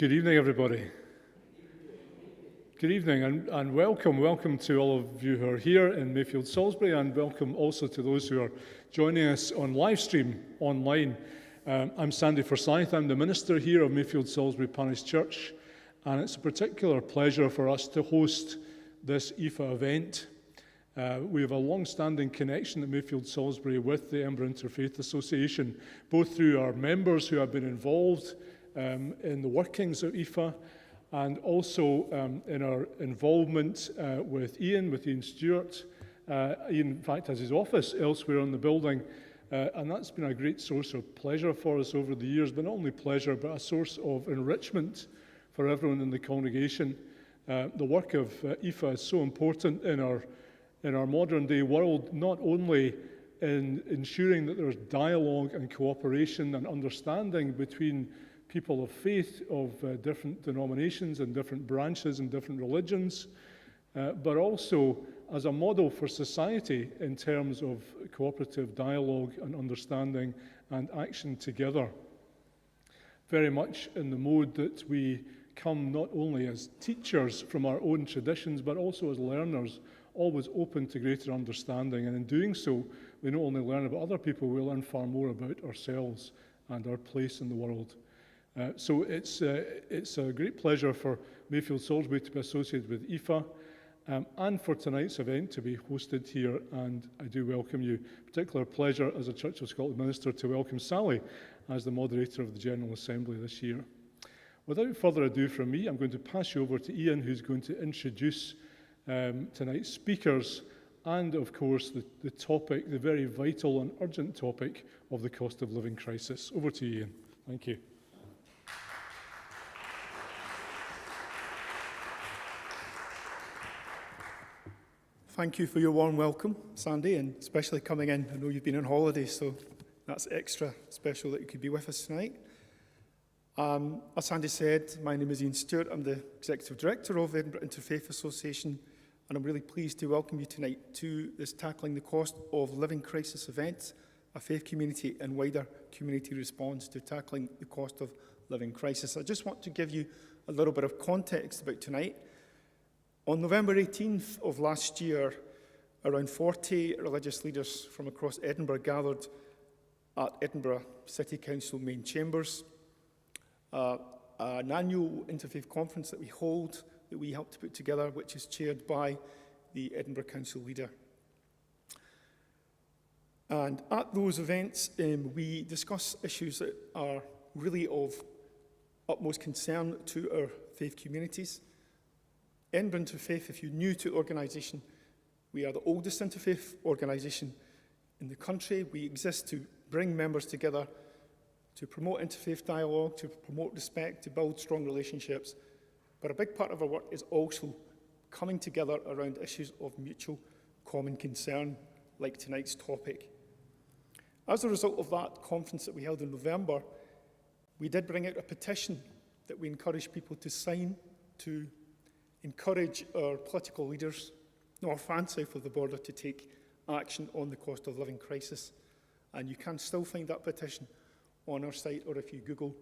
Good evening, everybody. Good evening and welcome to all of you who are here in Mayfield Salisbury, and welcome also to those who are joining us on live stream online. I'm Sandy Forsyth. I'm the minister here of Mayfield Salisbury Parish Church, and it's a particular pleasure for us to host this IFA event. We have a long-standing connection at Mayfield Salisbury with the Edinburgh Interfaith Association, both through our members who have been involved in the workings of IFA, and also in our involvement with Iain Stewart. Iain, in fact, has his office elsewhere in the building, and that's been a great source of pleasure for us over the years, but not only pleasure, but a source of enrichment for everyone in the congregation. The work of IFA is so important in our modern day world, not only in ensuring that there's dialogue and cooperation and understanding between people of faith of different denominations and different branches and different religions, but also as a model for society in terms of cooperative dialogue and understanding and action together. Very much in the mode that we come not only as teachers from our own traditions, but also as learners, always open to greater understanding. And in doing so, we not only learn about other people, we learn far more about ourselves and our place in the world. So it's a great pleasure for Mayfield Salisbury to be associated with IFA, and for tonight's event to be hosted here, and I do welcome you. Particular pleasure as a Church of Scotland minister to welcome Sally as the moderator of the General Assembly this year. Without further ado from me, I'm going to pass you over to Iain, who's going to introduce tonight's speakers and, of course, the topic, the very vital and urgent topic of the cost of living crisis. Over to you, Iain. Thank you. Thank you for your warm welcome, Sandy, and especially coming in. I know you've been on holiday, so that's extra special that you could be with us tonight. As Sandy said, my name is Iain Stewart. I'm the Executive Director of the Edinburgh Interfaith Association, and I'm really pleased to welcome you tonight to this Tackling the Cost of Living Crisis event, a faith community and wider community response to tackling the cost of living crisis. I just want to give you a little bit of context about tonight. On November 18th of last year, around 40 religious leaders from across Edinburgh gathered at Edinburgh City Council main chambers, an annual interfaith conference that we hold, that we helped to put together, which is chaired by the Edinburgh Council leader. And at those events, we discuss issues that are really of utmost concern to our faith communities. Edinburgh Interfaith, if you're new to the organisation, we are the oldest interfaith organisation in the country. We exist to bring members together, to promote interfaith dialogue, to promote respect, to build strong relationships. But a big part of our work is also coming together around issues of mutual common concern, like tonight's topic. As a result of that conference that we held in November, we did bring out a petition that we encourage people to sign to encourage our political leaders north and south of the border to take action on the cost of living crisis. And you can still find that petition on our site, or if you Google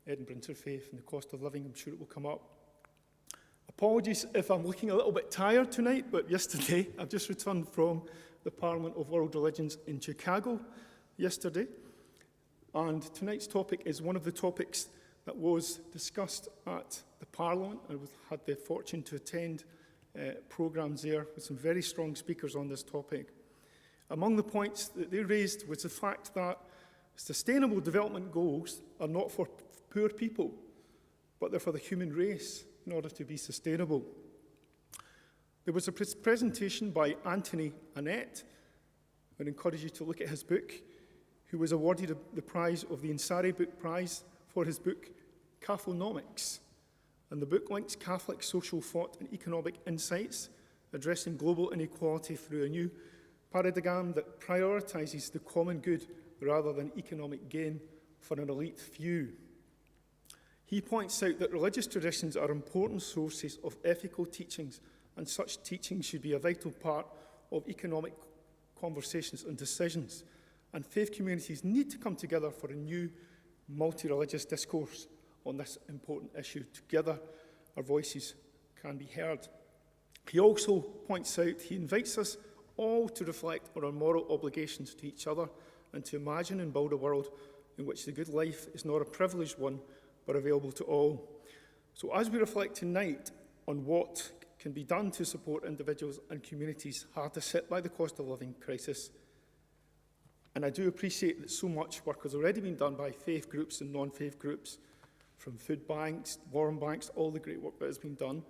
Edinburgh Interfaith and the cost of living, I'm sure it will come up. Apologies if I'm looking a little bit tired tonight, but yesterday I've just returned from the Parliament of World Religions in Chicago yesterday. And tonight's topic is one of the topics that was discussed at the Parliament. I had the fortune to attend programmes there with some very strong speakers on this topic. Among the points that they raised was the fact that sustainable development goals are not for poor people, but they're for the human race in order to be sustainable. There was a presentation by Anthony Annette. I'd encourage you to look at his book, who was awarded the prize of the Ansari Book Prize for his book, Cathonomics. And the book links Catholic social thought and economic insights, addressing global inequality through a new paradigm that prioritises the common good rather than economic gain for an elite few. He points out that religious traditions are important sources of ethical teachings, and such teachings should be a vital part of economic conversations and decisions. And faith communities need to come together for a new multi-religious discourse on this important issue. Together, our voices can be heard. He also points out, he invites us all to reflect on our moral obligations to each other and to imagine and build a world in which the good life is not a privileged one, but available to all. So as we reflect tonight on what can be done to support individuals and communities hardest hit by the cost of living crisis, and I do appreciate that so much work has already been done by faith groups and non-faith groups, from food banks, warm banks, all the great work that has been done.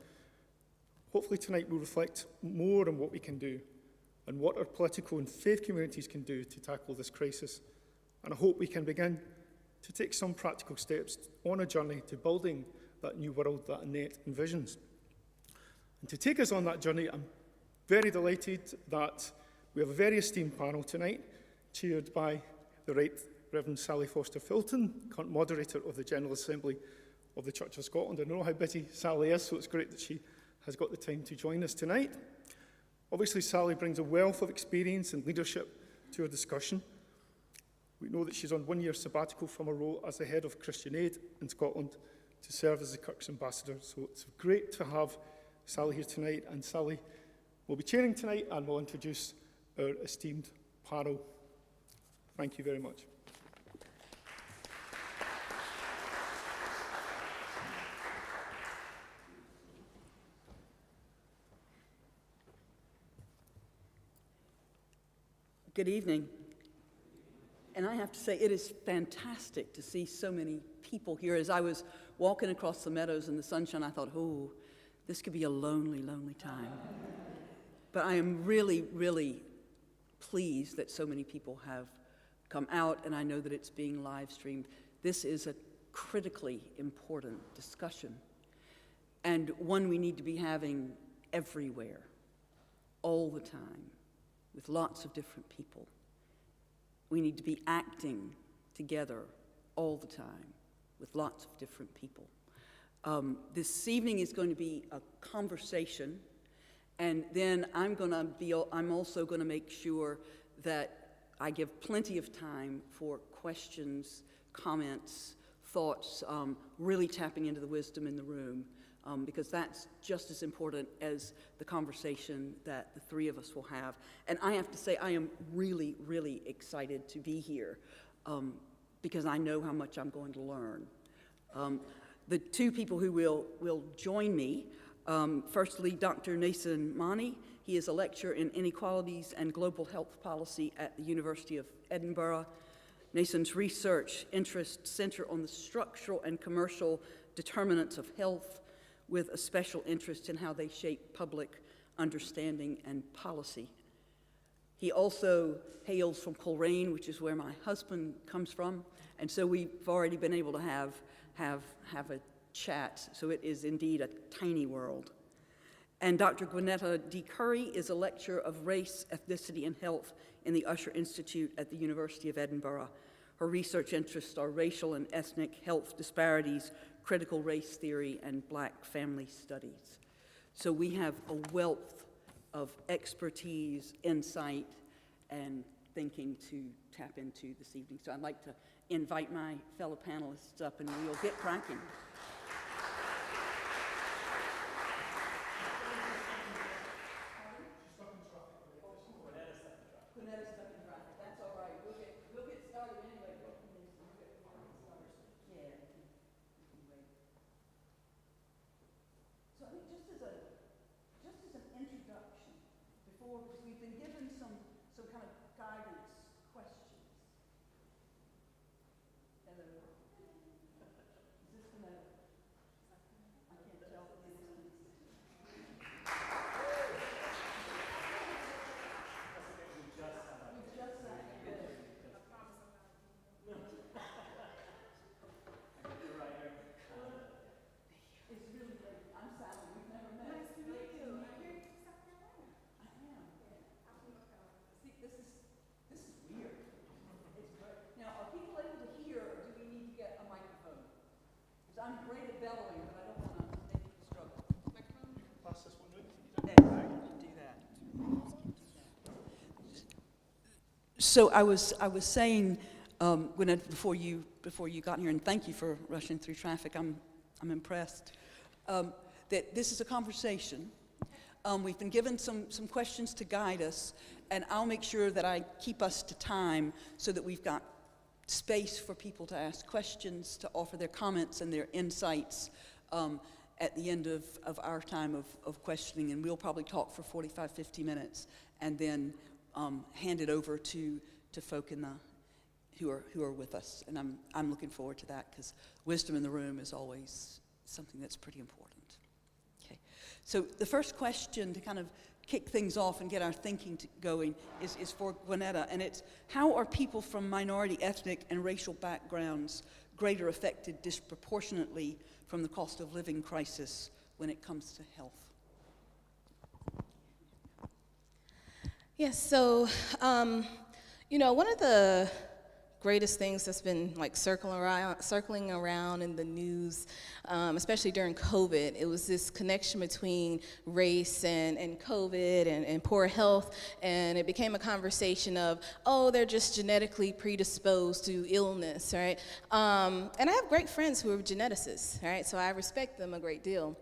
Hopefully tonight we'll reflect more on what we can do and what our political and faith communities can do to tackle this crisis. And I hope we can begin to take some practical steps on a journey to building that new world that Annette envisions. And to take us on that journey, I'm very delighted that we have a very esteemed panel tonight, chaired by the Right Reverend Sally Foster-Fulton, current Moderator of the General Assembly of the Church of Scotland. I know how busy Sally is, so it's great that she has got the time to join us tonight. Obviously, Sally brings a wealth of experience and leadership to our discussion. We know that she's on 1 year sabbatical from her role as the head of Christian Aid in Scotland to serve as the Kirk's ambassador. So it's great to have Sally here tonight. And Sally will be chairing tonight and will introduce our esteemed panel. Thank you very much. Good evening. And I have to say, it is fantastic to see so many people here. As I was walking across the meadows in the sunshine, I thought, oh, this could be a lonely, lonely time. But I am really, really pleased that so many people have come out, and I know that it's being live streamed. This is a critically important discussion, and one we need to be having everywhere, all the time, with lots of different people. We need to be acting together all the time with lots of different people. This evening is going to be a conversation, and then I'm also going to make sure that I give plenty of time for questions, comments, thoughts, really tapping into the wisdom in the room, because that's just as important as the conversation that the three of us will have. And I have to say, I am really, really excited to be here, because I know how much I'm going to learn. The two people who will join me, firstly, Dr. Nathan Mani. He is a lecturer in inequalities and global health policy at the University of Edinburgh. Nathan's research interests center on the structural and commercial determinants of health, with a special interest in how they shape public understanding and policy. He also hails from Coleraine, which is where my husband comes from, and so we've already been able to have a chat, so it is indeed a tiny world. And Dr. Gwynetta D. Curry is a lecturer of race, ethnicity, and health in the Usher Institute at the University of Edinburgh. Her research interests are racial and ethnic health disparities, critical race theory, and Black family studies. So we have a wealth of expertise, insight, and thinking to tap into this evening. So I'd like to invite my fellow panelists up, and we'll get cracking. I'm great at bellowing, but I don't want to make you struggle. Pass this one out. Do that. So I was saying Gwinnett, before you got here, and thank you for rushing through traffic. I'm impressed. That this is a conversation. We've been given some questions to guide us, and I'll make sure that I keep us to time so that we've got space for people to ask questions, to offer their comments and their insights at the end of our time of questioning, and we'll probably talk for 45, 50 minutes, and then hand it over to folk who are with us. And I'm looking forward to that, because wisdom in the room is always something that's pretty important. Okay, so the first question to kind of kick things off and get our thinking going is for Gwinnetta, and it's: how are people from minority ethnic and racial backgrounds greater affected disproportionately from the cost of living crisis when it comes to health? Yes, so, one of the greatest things that's been like circling around in the news, especially during COVID, it was this connection between race and COVID and poor health, and it became a conversation of, oh, they're just genetically predisposed to illness, right? And I have great friends who are geneticists, right? So I respect them a great deal.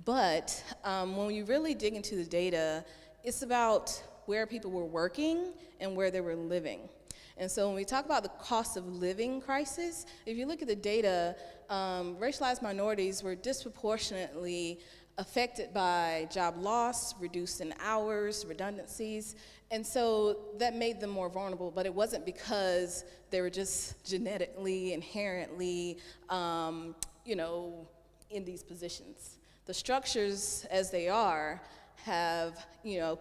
But when you really dig into the data, it's about where people were working and where they were living. And so when we talk about the cost of living crisis, if you look at the data, racialized minorities were disproportionately affected by job loss, reduced in hours, redundancies, and so that made them more vulnerable, but it wasn't because they were just genetically, inherently, in these positions. The structures as they are have,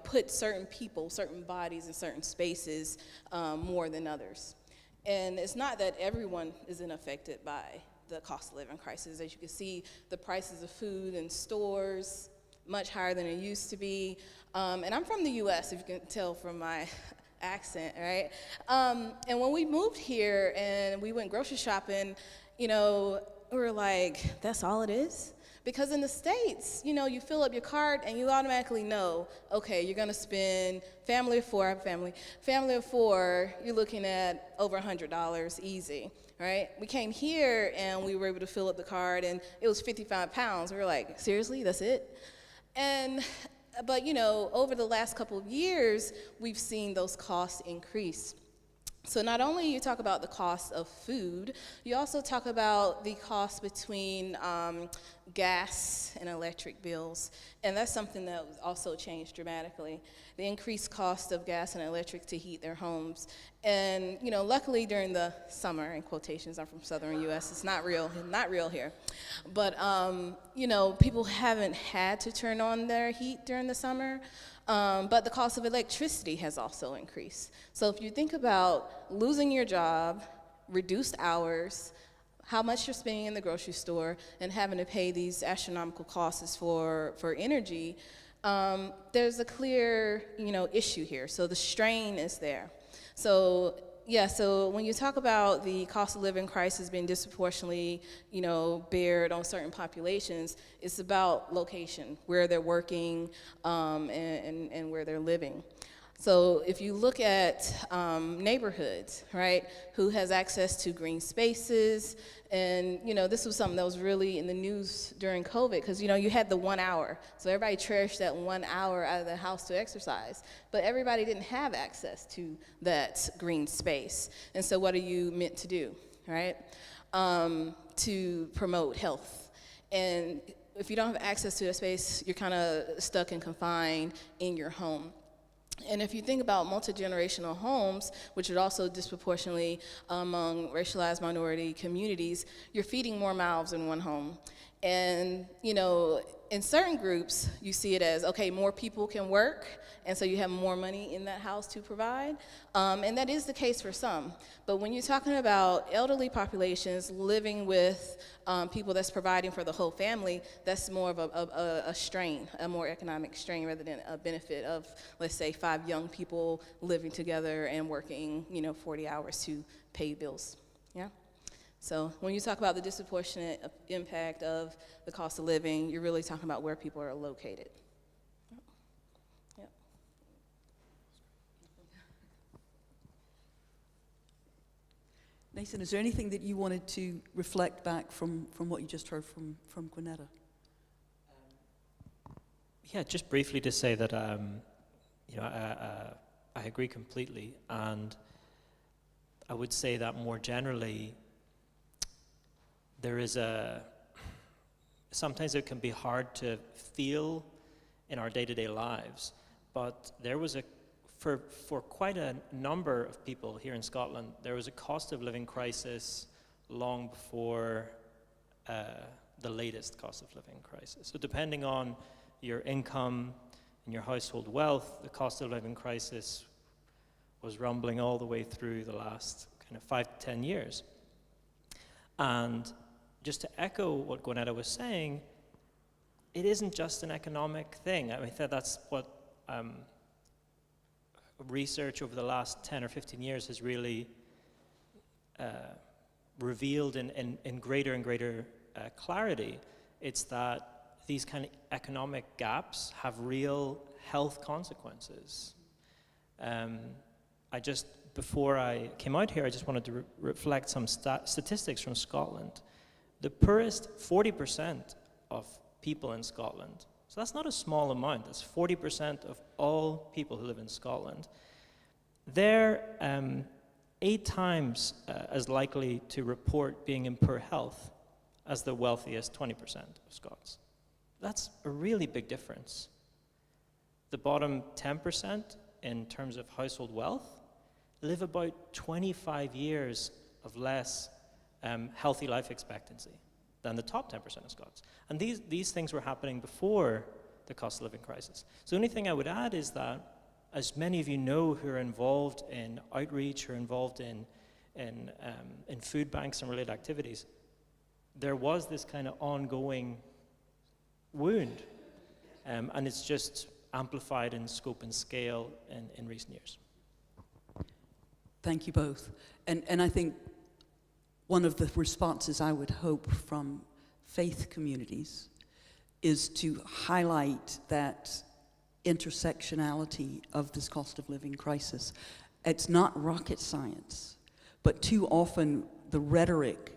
put certain people, certain bodies in certain spaces more than others. And it's not that everyone isn't affected by the cost of living crisis. As you can see, the prices of food in stores, much higher than it used to be. And I'm from the US, if you can tell from my accent, right? And when we moved here and we went grocery shopping, we were like, that's all it is? Because in the States, you fill up your cart and you automatically know, okay, you're gonna spend, family of four, you're looking at over $100 easy, right? We came here and we were able to fill up the cart and it was 55 pounds. We were like, seriously, that's it? But over the last couple of years, we've seen those costs increase. So not only you talk about the cost of food, you also talk about the cost between gas and electric bills, and that's something that also changed dramatically. The increased cost of gas and electric to heat their homes. And luckily during the summer, in quotations, I'm from southern US, it's not real here. But people haven't had to turn on their heat during the summer. But the cost of electricity has also increased. So if you think about losing your job, reduced hours, how much you're spending in the grocery store, and having to pay these astronomical costs for energy, there's a clear issue here. So the strain is there. So when you talk about the cost of living crisis being disproportionately, bared on certain populations, it's about location, where they're working, and where they're living. So if you look at neighborhoods, right, who has access to green spaces, and this was something that was really in the news during COVID, because you had the 1 hour, so everybody cherished that 1 hour out of the house to exercise, but everybody didn't have access to that green space. And so what are you meant to do, right? To promote health. And if you don't have access to that space, you're kind of stuck and confined in your home. And if you think about multi-generational homes, which are also disproportionately among racialized minority communities, you're feeding more mouths in one home. And, in certain groups, you see it as, okay, more people can work, and so you have more money in that house to provide. And that is the case for some. But when you're talking about elderly populations living with people that's providing for the whole family, that's more of a strain, a more economic strain rather than a benefit of, let's say, 5 young people living together and working, 40 hours to pay bills, yeah? So when you talk about the disproportionate impact of the cost of living, you're really talking about where people are located. Yep. Mason, is there anything that you wanted to reflect back from what you just heard from Gwinnetta? Yeah, just briefly to say that I agree completely, and I would say that more generally, sometimes it can be hard to feel in our day-to-day lives, but there was for quite a number of people here in Scotland, there was a cost of living crisis long before the latest cost of living crisis. So depending on your income and your household wealth, the cost of living crisis was rumbling all the way through the last kind of 5 to 10 years. And just to echo what Gwinnetta was saying, it isn't just an economic thing. I mean, that's what research over the last 10 or 15 years has really revealed in greater and greater clarity. It's that these kind of economic gaps have real health consequences. Before I came out here, I just wanted to reflect some statistics from Scotland. The poorest 40% of people in Scotland, so that's not a small amount, that's 40% of all people who live in Scotland, they're 8 times as likely to report being in poor health as the wealthiest 20% of Scots. That's a really big difference. The bottom 10% in terms of household wealth live about 25 years of less healthy life expectancy than the top 10% of Scots. And these things were happening before the cost of living crisis. So the only thing I would add is that, as many of you know who are involved in outreach or involved in food banks and related activities, there was this kind of ongoing wound, and it's just amplified in scope and scale in recent years. Thank you both. And I think one of the responses I would hope from faith communities is to highlight that intersectionality of this cost of living crisis. It's not rocket science, but too often the rhetoric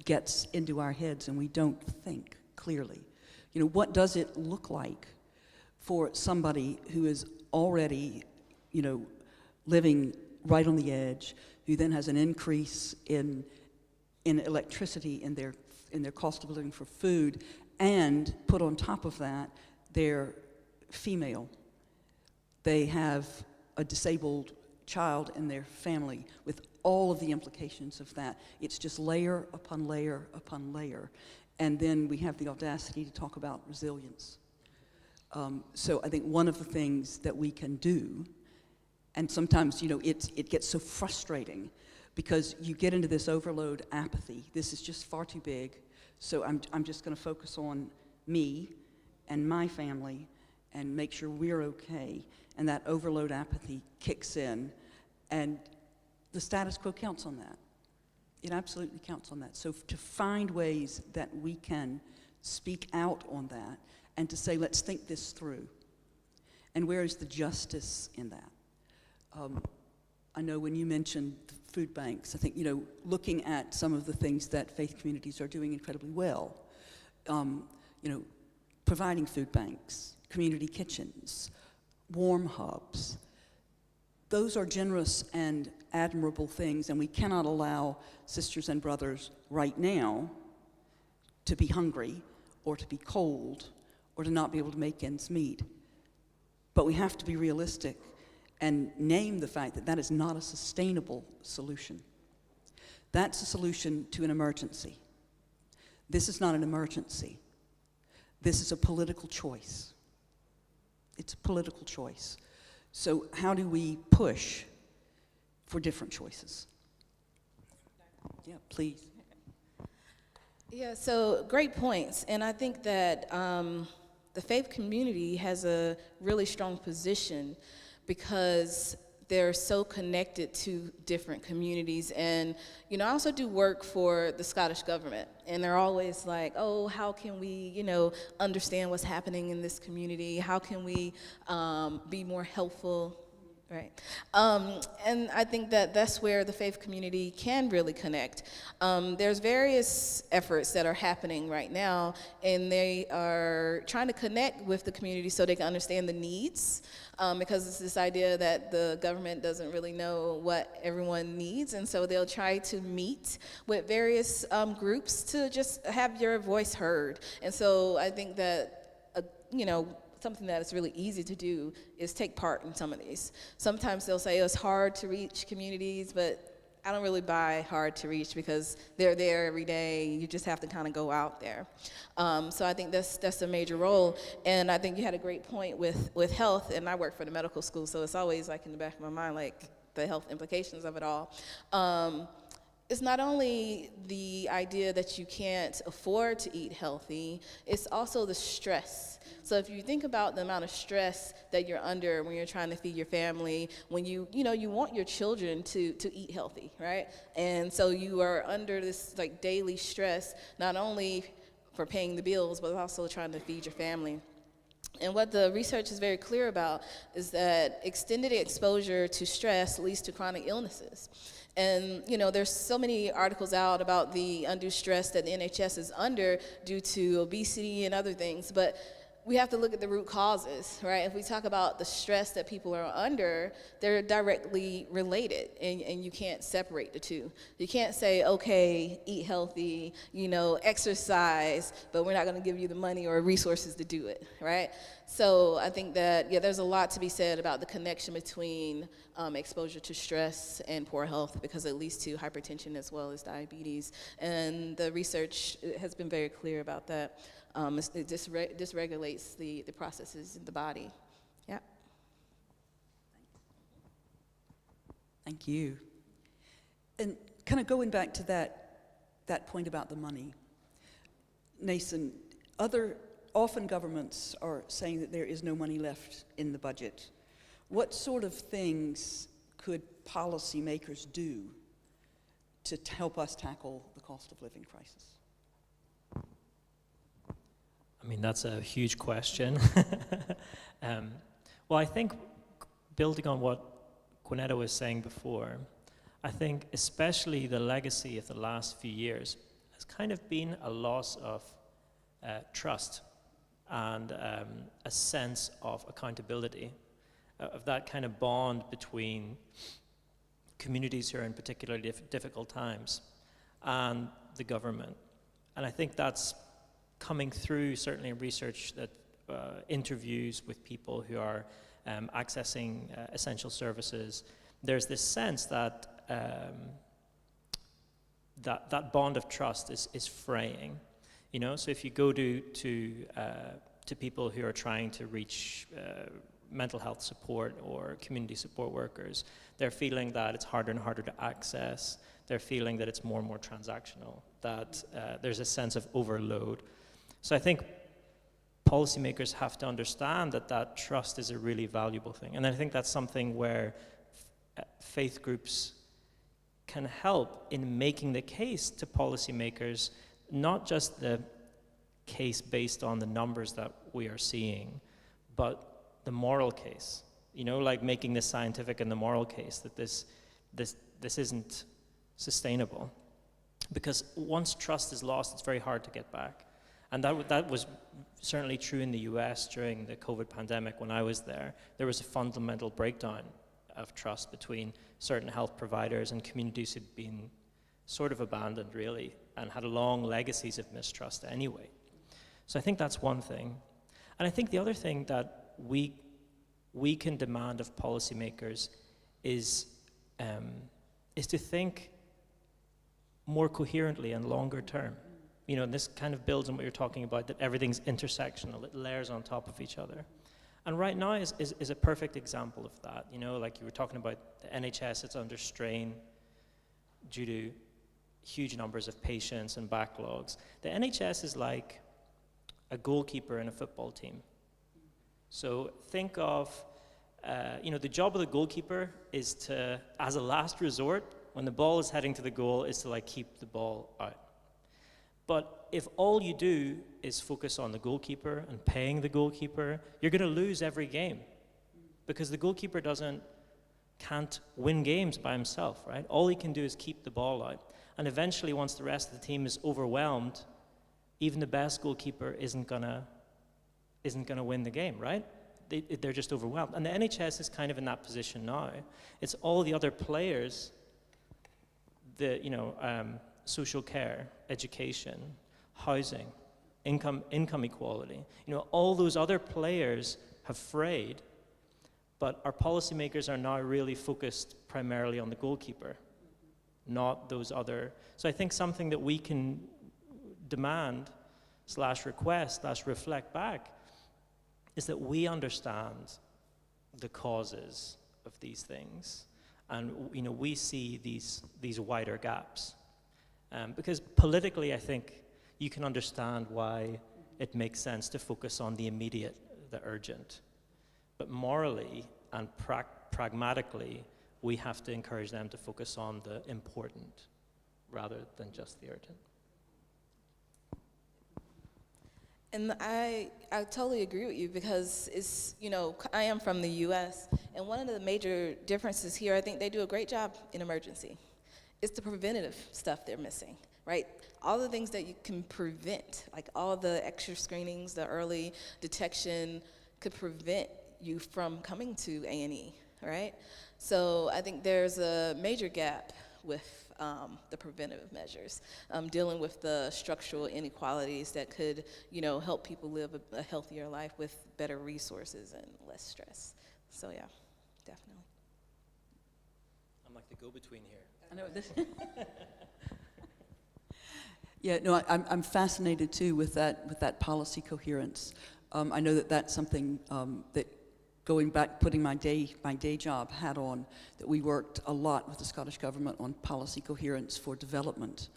gets into our heads and we don't think clearly. You know, what does it look like for somebody who is already, living right on the edge, who then has an increase in electricity, in their cost of living for food, and put on top of that, they're female. They have a disabled child in their family with all of the implications of that. It's just layer upon layer upon layer. And then we have the audacity to talk about resilience. So I think one of the things that we can do, and sometimes, it gets so frustrating because you get into this overload apathy. This is just far too big, so I'm just going to focus on me and my family and make sure we're okay. And that overload apathy kicks in, and the status quo counts on that. It absolutely counts on that. So to find ways that we can speak out on that and to say, let's think this through. And where is the justice in that? I know when you mentioned food banks, I think, looking at some of the things that faith communities are doing incredibly well, providing food banks, community kitchens, warm hubs, those are generous and admirable things, and we cannot allow sisters and brothers right now to be hungry or to be cold or to not be able to make ends meet. But we have to be realistic and name the fact that that is not a sustainable solution. That's a solution to an emergency. This is not an emergency. This is a political choice. It's a political choice. So how do we push for different choices? Yeah, please. Yeah, so great points. And I think that the faith community has a really strong position because they're so connected to different communities. And, I also do work for the Scottish government, and they're always like, oh, how can we, understand what's happening in this community? How can we be more helpful? Right. And I think that that's where the faith community can really connect. There's various efforts that are happening right now, and they are trying to connect with the community so they can understand the needs, because it's this idea that the government doesn't really know what everyone needs, and so they'll try to meet with various groups to just have your voice heard. And so I think that, something that is really easy to do is take part in some of these. Sometimes they'll say, it's hard to reach communities, but I don't really buy hard to reach because they're there every day. You just have to kind of go out there. So I think that's a major role. And I think you had a great point with health, and I work for the medical school, so it's always like in the back of my mind, like the health implications of it all. It's not only the idea that you can't afford to eat healthy, it's also the stress. So if you think about the amount of stress that you're under when you're trying to feed your family, when you want your children to eat healthy, right? And so you are under this like daily stress, not only for paying the bills, but also trying to feed your family. And what the research is very clear about is that extended exposure to stress leads to chronic illnesses. And, there's so many articles out about the undue stress that the NHS is under due to obesity and other things, but we have to look at the root causes, right? If we talk about the stress that people are under, they're directly related, and you can't separate the two. You can't say, okay, eat healthy, exercise, but we're not gonna give you the money or resources to do it, right? So I think that, there's a lot to be said about the connection between exposure to stress and poor health, because it leads to hypertension as well as diabetes. And the research has been very clear about that. It dysregulates the processes in the body. Yeah. Thank you. And kind of going back to that point about the money, Nathan, often governments are saying that there is no money left in the budget. What sort of things could policymakers do to help us tackle the cost of living crisis? I mean, that's a huge question. Well, I think building on what Gwinnetta was saying before, I think especially the legacy of the last few years has kind of been a loss of trust and a sense of accountability, of that kind of bond between communities who are in particularly difficult times and the government. And I think that's coming through, certainly in research that interviews with people who are accessing essential services. There's this sense that that bond of trust is fraying. So if you go to people who are trying to reach mental health support or community support workers, they're feeling that it's harder and harder to access. They're feeling that it's more and more transactional, that there's a sense of overload. So I think policymakers have to understand that trust is a really valuable thing. And I think that's something where faith groups can help in making the case to policymakers, not just the case based on the numbers that we are seeing, but the moral case. Like making the scientific and the moral case that this isn't sustainable. Because once trust is lost, it's very hard to get back. And that was certainly true in the US during the COVID pandemic when I was there. There was a fundamental breakdown of trust between certain health providers and communities who'd been sort of abandoned, really, and had long legacies of mistrust anyway. So I think that's one thing. And I think the other thing that we can demand of policymakers is to think more coherently and longer term. And this kind of builds on what you're talking about, that everything's intersectional, it layers on top of each other. And right now is a perfect example of that. Like you were talking about the NHS, it's under strain due to huge numbers of patients and backlogs. The NHS is like a goalkeeper in a football team. So think of, the job of the goalkeeper is to, as a last resort, when the ball is heading to the goal, is to keep the ball out. But if all you do is focus on the goalkeeper and paying the goalkeeper, you're going to lose every game, because the goalkeeper doesn't can't win games by himself, right? All he can do is keep the ball out. And eventually, once the rest of the team is overwhelmed, even the best goalkeeper isn't gonna win the game, right? They're just overwhelmed. And the NHS is kind of in that position now. It's all the other players, social care, education, housing, income equality. All those other players have frayed, but our policymakers are now really focused primarily on the goalkeeper, not those other. So I think something that we can demand / request / reflect back is that we understand the causes of these things, and we see these wider gaps. Because politically, I think you can understand why it makes sense to focus on the immediate, the urgent. But morally and pragmatically, we have to encourage them to focus on the important rather than just the urgent. And I totally agree with you, because I am from the US, and one of the major differences here, I think they do a great job in emergency. It's the preventative stuff they're missing, right? All the things that you can prevent, like all the extra screenings, the early detection, could prevent you from coming to A&E, right? So I think there's a major gap with the preventative measures, dealing with the structural inequalities that could, help people live a healthier life with better resources and less stress. So yeah, definitely. I'm like the go-between here. I know this. Yeah, no, I'm fascinated too with that policy coherence. I know that's something that, going back, putting my day job hat on, that we worked a lot with the Scottish Government on policy coherence for development,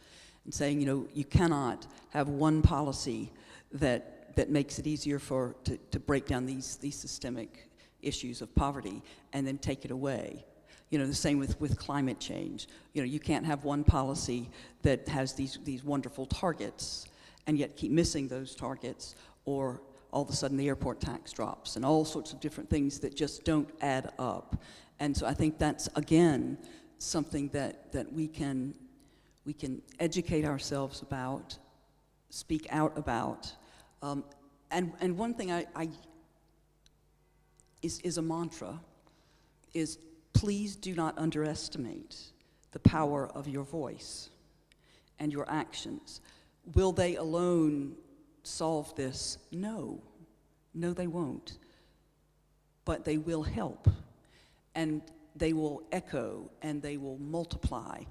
and saying, you cannot have one policy that makes it easier to break down these systemic issues of poverty and then take it away. The same with climate change. You can't have one policy that has these wonderful targets and yet keep missing those targets, or all of a sudden the airport tax drops, and all sorts of different things that just don't add up. And so I think that's, again, something that we can educate ourselves about, speak out about. And one thing is a mantra, is please do not underestimate the power of your voice and your actions. Will they alone solve this? No, they won't. But they will help, and they will echo, and they will multiply,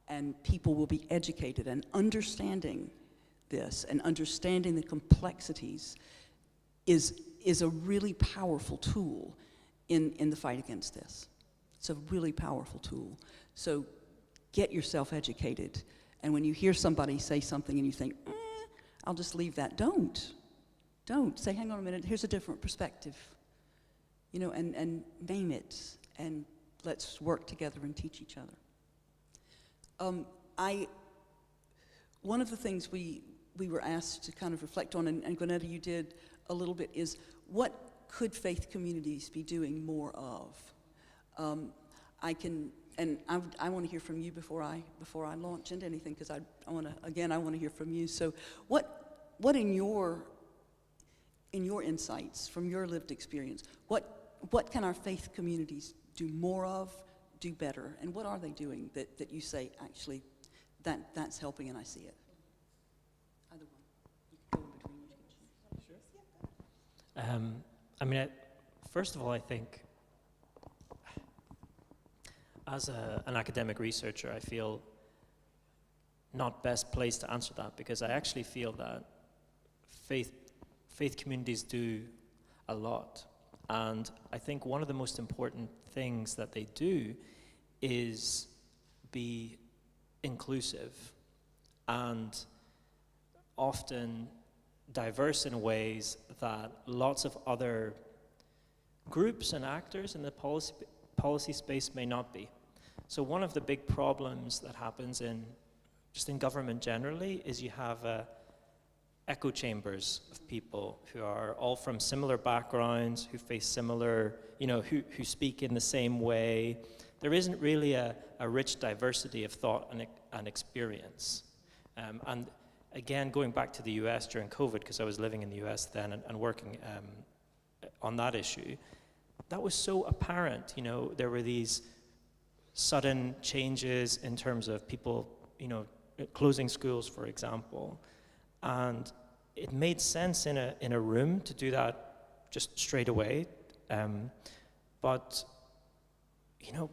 and people will be educated, and understanding this and understanding the complexities is a really powerful tool in the fight against this. It's a really powerful tool. So get yourself educated, and when you hear somebody say something and you think, I'll just leave that, don't. Say, hang on a minute, here's a different perspective. And name it, and let's work together and teach each other. One of the things we were asked to kind of reflect on, and Gwinnetta, you did a little bit, is what could faith communities be doing more of? I want to hear from you before I launch into anything, because I want to hear from you. So what in your insights from your lived experience, what can our faith communities do more of, do better, and what are they doing that you say, actually, that's helping and I see it? Either one. You can go in between. Sure. First of all, I think as an academic researcher, I feel not best placed to answer that, because I actually feel that faith communities do a lot. And I think one of the most important things that they do is be inclusive and often diverse in ways that lots of other groups and actors in the policy space may not be. So one of the big problems that happens in government generally is you have echo chambers of people who are all from similar backgrounds, who face similar, who speak in the same way. There isn't really a rich diversity of thought and experience. And again, going back to the US during COVID, because I was living in the US then and working on that issue, that was so apparent. There were these sudden changes in terms of people, closing schools, for example. And it made sense in a room to do that just straight away. But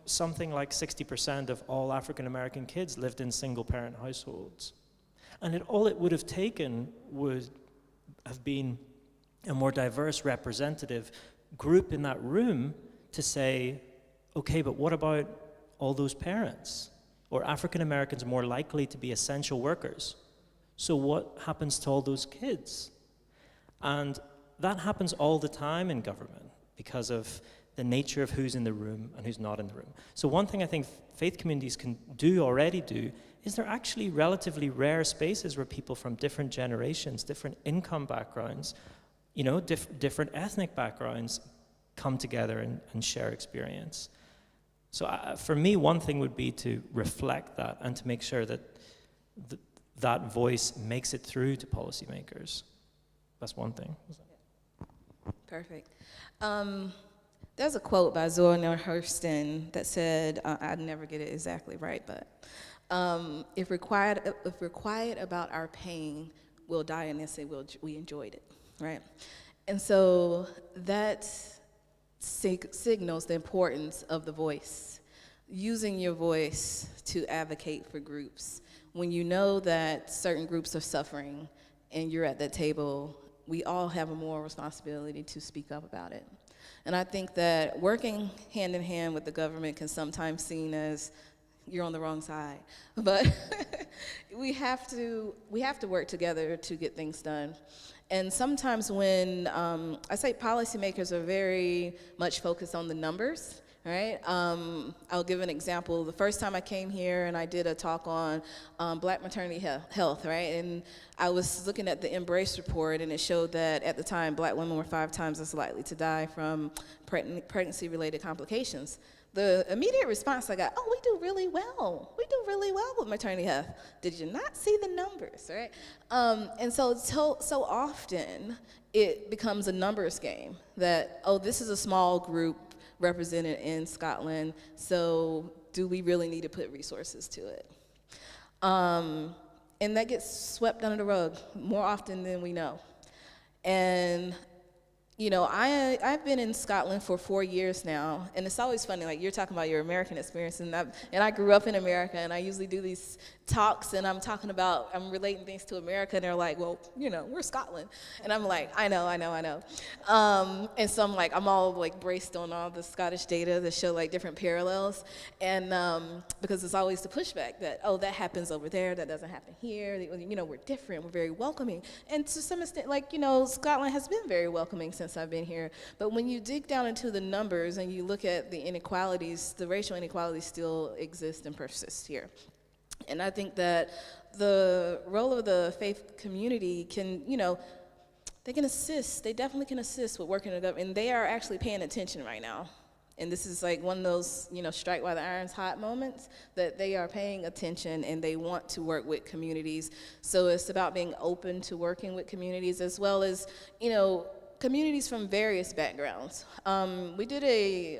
something like 60% of all African American kids lived in single parent households. And all it would have taken would have been a more diverse representative group in that room to say, okay, but what about all those parents? Or African Americans are more likely to be essential workers. So what happens to all those kids? And that happens all the time in government because of the nature of who's in the room and who's not in the room. So one thing I think faith communities can already do, is there actually relatively rare spaces where people from different generations, different income backgrounds, different ethnic backgrounds come together and share experience. So for me, one thing would be to reflect that and to make sure that that voice makes it through to policymakers. That's one thing. Perfect. There's a quote by Zora Neale Hurston that said, I'd never get it exactly right, but if we're quiet about our pain, we'll die and then say we enjoyed it, right? And so that signals the importance of the voice, using your voice to advocate for groups. When you know that certain groups are suffering and you're at that table, we all have a moral responsibility to speak up about it. And I think that working hand in hand with the government can sometimes seem as you're on the wrong side, but we have to work together to get things done. And sometimes when I say policymakers are very much focused on the numbers, right? I'll give an example. The first time I came here and I did a talk on Black maternity health, right? And I was looking at the Embrace report, and it showed that at the time, Black women were 5 times as likely to die from pregnancy-related complications. The immediate response I got, we do really well. We do really well with maternity health. Did you not see the numbers, right? And so often it becomes a numbers game that, this is a small group represented in Scotland, so do we really need to put resources to it? And that gets swept under the rug more often than we know. And I've been in Scotland for 4 years now, and it's always funny, like you're talking about your American experience, and I grew up in America, and I usually do these talks, and I'm relating things to America, and they're like, well, we're Scotland. And I'm like, I know. And so I'm all like braced on all the Scottish data that show like different parallels, and because it's always the pushback that, that happens over there, that doesn't happen here, we're different, we're very welcoming. And to some extent, Scotland has been very welcoming since I've been here. But when you dig down into the numbers and you look at the inequalities, the racial inequalities still exist and persist here. And I think that the role of the faith community can, they can assist. They definitely can assist with working in the government. And they are actually paying attention right now. And this is like one of those, strike while the iron's hot moments, that they are paying attention and they want to work with communities. So it's about being open to working with communities, as well as, communities from various backgrounds. We did a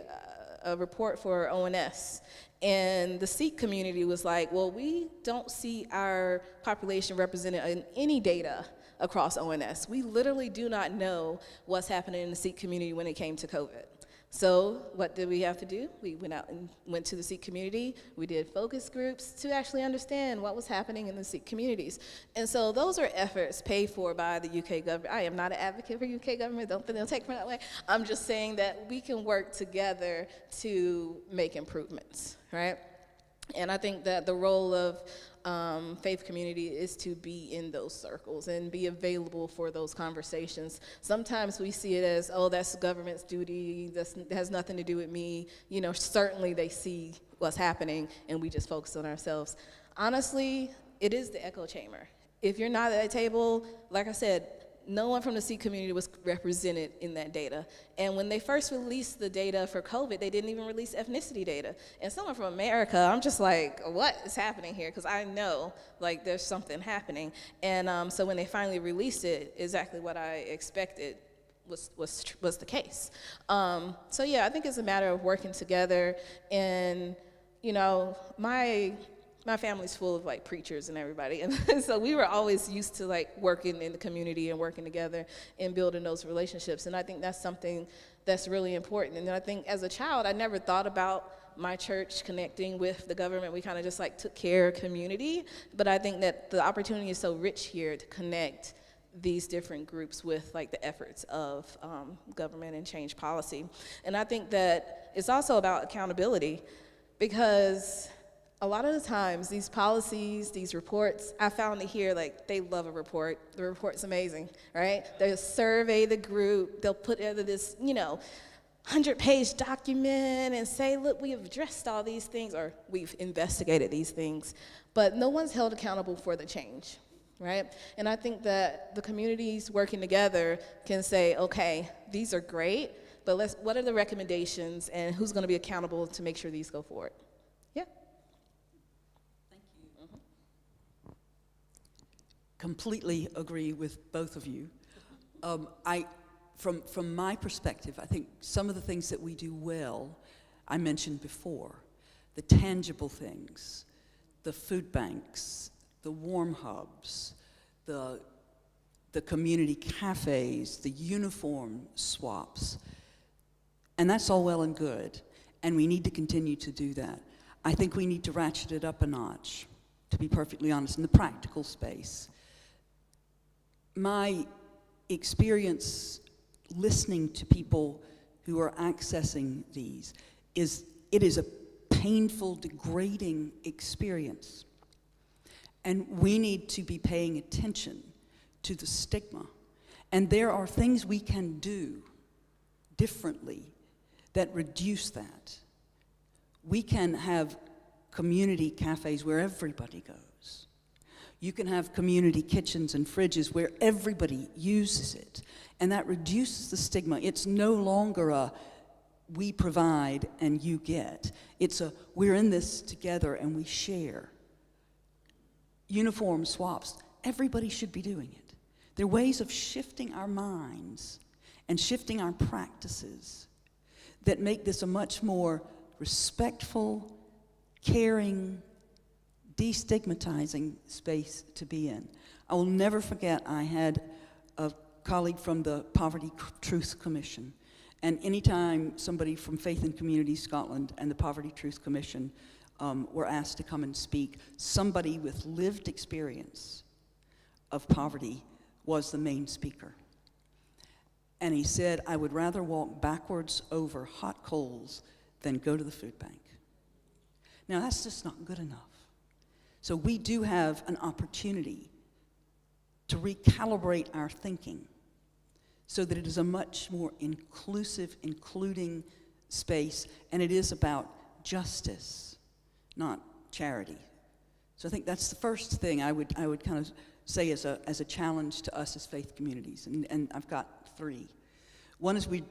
report for ONS, and the Sikh community was like, well, we don't see our population represented in any data across ONS. We literally do not know what's happening in the Sikh community when it came to COVID. So what did we have to do? We went out and went to the Sikh community. We did focus groups to actually understand what was happening in the Sikh communities. And so those are efforts paid for by the UK government. I am not an advocate for UK government. Don't think they'll take from that way. I'm just saying that we can work together to make improvements, right? And I think that the role of faith community is to be in those circles and be available for those conversations. Sometimes we see it as, that's the government's duty, that has nothing to do with me. Certainly they see what's happening and we just focus on ourselves. Honestly, it is the echo chamber. If you're not at that table, like I said, no one from the Sikh community was represented in that data. And when they first released the data for COVID, they didn't even release ethnicity data. And someone from America, I'm just like, what is happening here? Because I know, like, there's something happening. And so when they finally released it, exactly what I expected was the case. So yeah, I think it's a matter of working together. And, you know, my family's full of like preachers and everybody, and so we were always used to like working in the community and working together and building those relationships. And I think that's something that's really important. And I think as a child, I never thought about my church connecting with the government. We kind of just like took care of community. But I think that the opportunity is so rich here to connect these different groups with like the efforts of government and change policy. And I think that it's also about accountability, because a lot of the times, these policies, these reports, I found it here, like, they love a report. The report's amazing, right? They'll survey the group. They'll put together this, 100-page document and say, look, we have addressed all these things, or we've investigated these things. But no one's held accountable for the change, right? And I think that the communities working together can say, okay, these are great, but what are the recommendations, and who's going to be accountable to make sure these go forward? Yeah. Completely agree with both of you. From my perspective, I think some of the things that we do well, I mentioned before, the tangible things, the food banks, the warm hubs, the community cafes, the uniform swaps, and that's all well and good, and we need to continue to do that. I think we need to ratchet it up a notch, to be perfectly honest, in the practical space. My experience listening to people who are accessing these is it is a painful, degrading experience. And we need to be paying attention to the stigma. And there are things we can do differently that reduce that. We can have community cafes where everybody goes. You can have community kitchens and fridges where everybody uses it. And that reduces the stigma. It's no longer a we provide and you get. It's a we're in this together and we share. Uniform swaps, everybody should be doing it. There are ways of shifting our minds and shifting our practices that make this a much more respectful, caring, destigmatizing space to be in. I will never forget, I had a colleague from the Poverty Truth Commission, and anytime somebody from Faith and Community Scotland and the Poverty Truth Commission were asked to come and speak, somebody with lived experience of poverty was the main speaker. And he said, I would rather walk backwards over hot coals than go to the food bank. Now, that's just not good enough. So we do have an opportunity to recalibrate our thinking so that it is a much more inclusive, including space, and it is about justice, not charity. So I think that's the first thing I would kind of say as a challenge to us as faith communities, and I've got three. One is we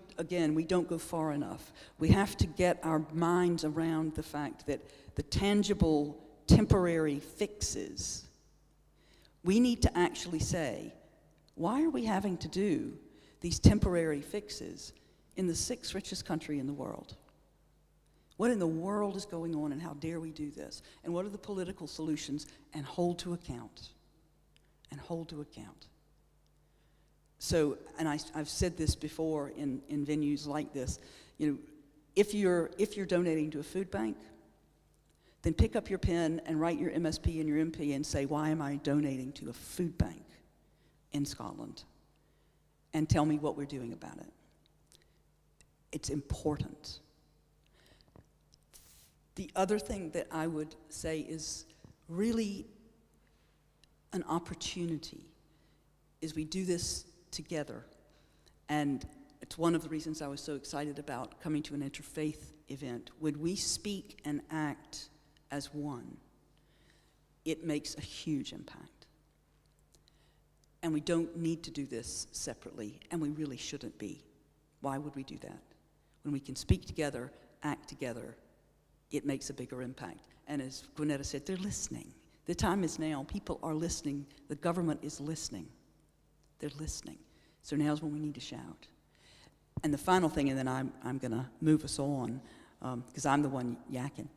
don't go far enough. We have to get our minds around the fact that the tangible, temporary fixes, we need to actually say, why are we having to do these temporary fixes in the sixth richest country in the world? What in the world is going on, and how dare we do this? And what are the political solutions? And hold to account. And hold to account. So, and I've said this before in venues like this, if you're donating to a food bank, then pick up your pen and write your MSP and your MP and say, why am I donating to a food bank in Scotland? And tell me what we're doing about it. It's important. The other thing that I would say is really an opportunity is we do this together. And it's one of the reasons I was so excited about coming to an interfaith event. When we speak and act as one, it makes a huge impact. And we don't need to do this separately, and we really shouldn't be. Why would we do that? When we can speak together, act together, it makes a bigger impact. And as Gwinnetta said, they're listening. The time is now. People are listening. The government is listening. They're listening. So now's when we need to shout. And the final thing, and then I'm going to move us on, because I'm the one yakking.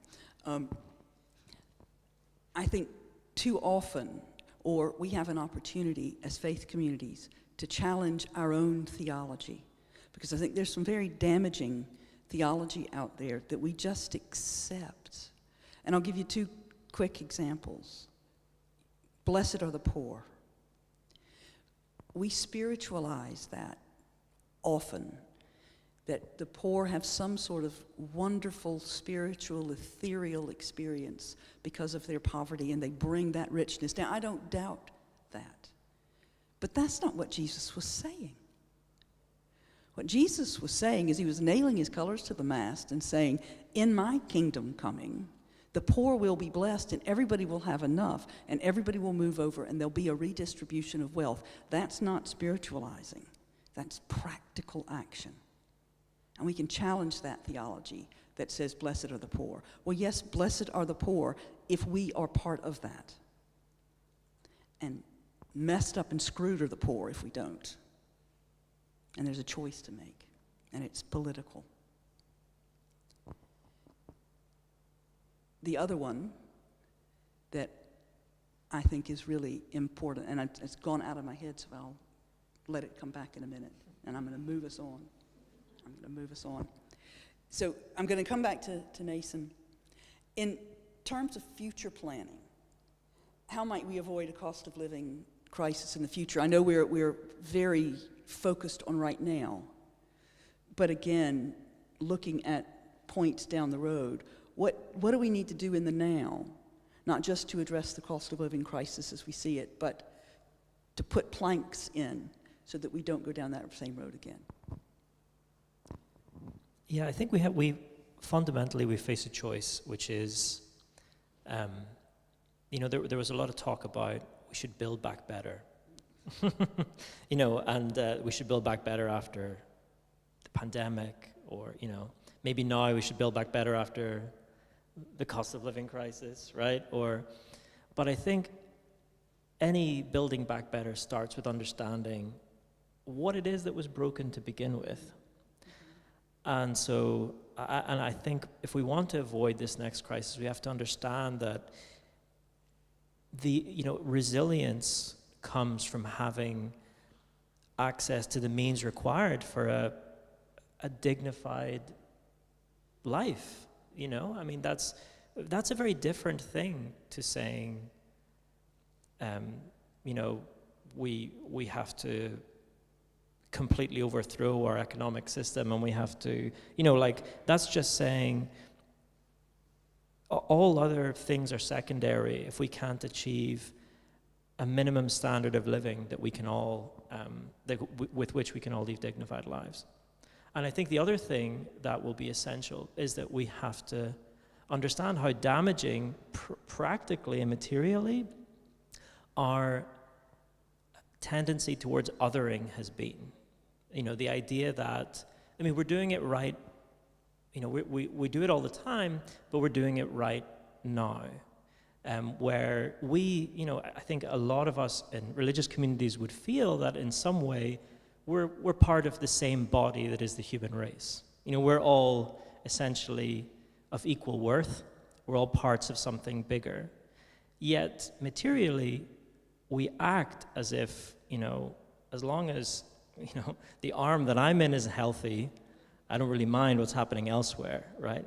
I think too often, or we have an opportunity as faith communities to challenge our own theology, because I think there's some very damaging theology out there that we just accept. And I'll give you two quick examples. Blessed are the poor. We spiritualize that often, that the poor have some sort of wonderful spiritual, ethereal experience because of their poverty, and they bring that richness. Now, I don't doubt that. But that's not what Jesus was saying. What Jesus was saying is he was nailing his colors to the mast and saying, in my kingdom coming, the poor will be blessed and everybody will have enough and everybody will move over and there'll be a redistribution of wealth. That's not spiritualizing. That's practical action. And we can challenge that theology that says, blessed are the poor. Well, yes, blessed are the poor if we are part of that. And messed up and screwed are the poor if we don't. And there's a choice to make, and it's political. The other one that I think is really important, and it's gone out of my head, so I'll let it come back in a minute, and I'm going to move us on. So I'm going to come back to Nason. In terms of future planning, how might we avoid a cost of living crisis in the future? I know we're very focused on right now, but again, looking at points down the road, what do we need to do in the now, not just to address the cost of living crisis as we see it, but to put planks in so that we don't go down that same road again? Yeah, I think we fundamentally face a choice, which is, there was a lot of talk about we should build back better, and we should build back better after the pandemic, or maybe now we should build back better after the cost of living crisis, right? But I think any building back better starts with understanding what it is that was broken to begin with. And so, I think if we want to avoid this next crisis, we have to understand that resilience comes from having access to the means required for a dignified life. I mean, that's a very different thing to saying, we have to completely overthrow our economic system, and we have to, that's just saying all other things are secondary if we can't achieve a minimum standard of living that we can all, with which we can all live dignified lives. And I think the other thing that will be essential is that we have to understand how damaging practically and materially our tendency towards othering has been. The idea that, we're doing it right, we do it all the time, but we're doing it right now. Where I think a lot of us in religious communities would feel that in some way we're part of the same body that is the human race. We're all essentially of equal worth. We're all parts of something bigger. Yet materially, we act as if, as long as, the arm that I'm in is healthy, I don't really mind what's happening elsewhere, right?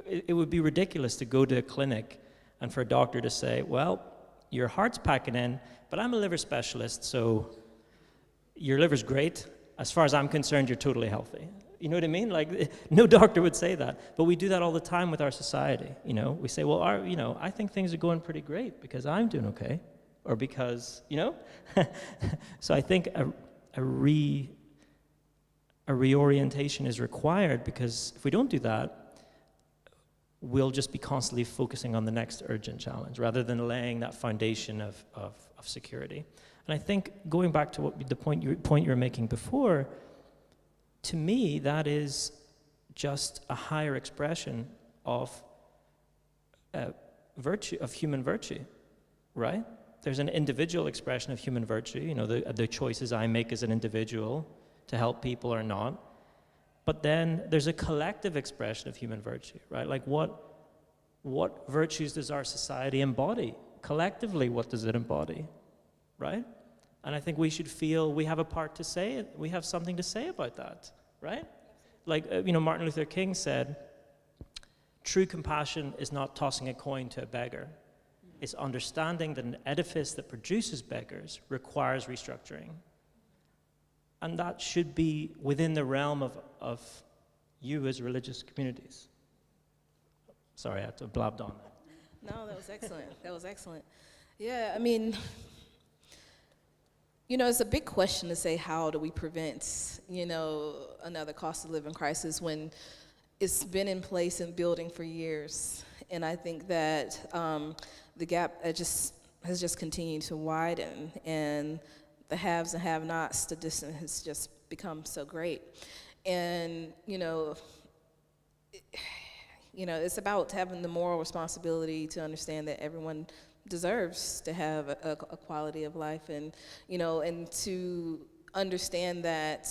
It would be ridiculous to go to a clinic and for a doctor to say, well, your heart's packing in, but I'm a liver specialist, so your liver's great. As far as I'm concerned, you're totally healthy. You know what I mean? Like, no doctor would say that, but we do that all the time with our society. We say, well, I think things are going pretty great because I'm doing okay, or because, So I think a reorientation is required, because if we don't do that, we'll just be constantly focusing on the next urgent challenge rather than laying that foundation of security. And I think going back to the point you were making before, to me, that is just a higher expression of virtue, of human virtue, right? There's an individual expression of human virtue, you know, the choices I make as an individual to help people or not. But then there's a collective expression of human virtue, right? Like what virtues does our society embody? Collectively, what does it embody, right? And I think we should feel we have a part to say, we have something to say about that, right? Like, you know, Martin Luther King said, true compassion is not tossing a coin to a beggar. It's understanding that an edifice that produces beggars requires restructuring. And that should be within the realm of you as religious communities. Sorry, I had to blabbed on there. No, that was excellent. That was excellent. Yeah, I mean, you know, it's a big question to say, how do we prevent, you know, another cost of living crisis when it's been in place and building for years. And I think that the gap has just continued to widen, and the haves and have-nots, the distance has just become so great. And, you know, it's about having the moral responsibility to understand that everyone deserves to have a quality of life, and, you know, and to understand that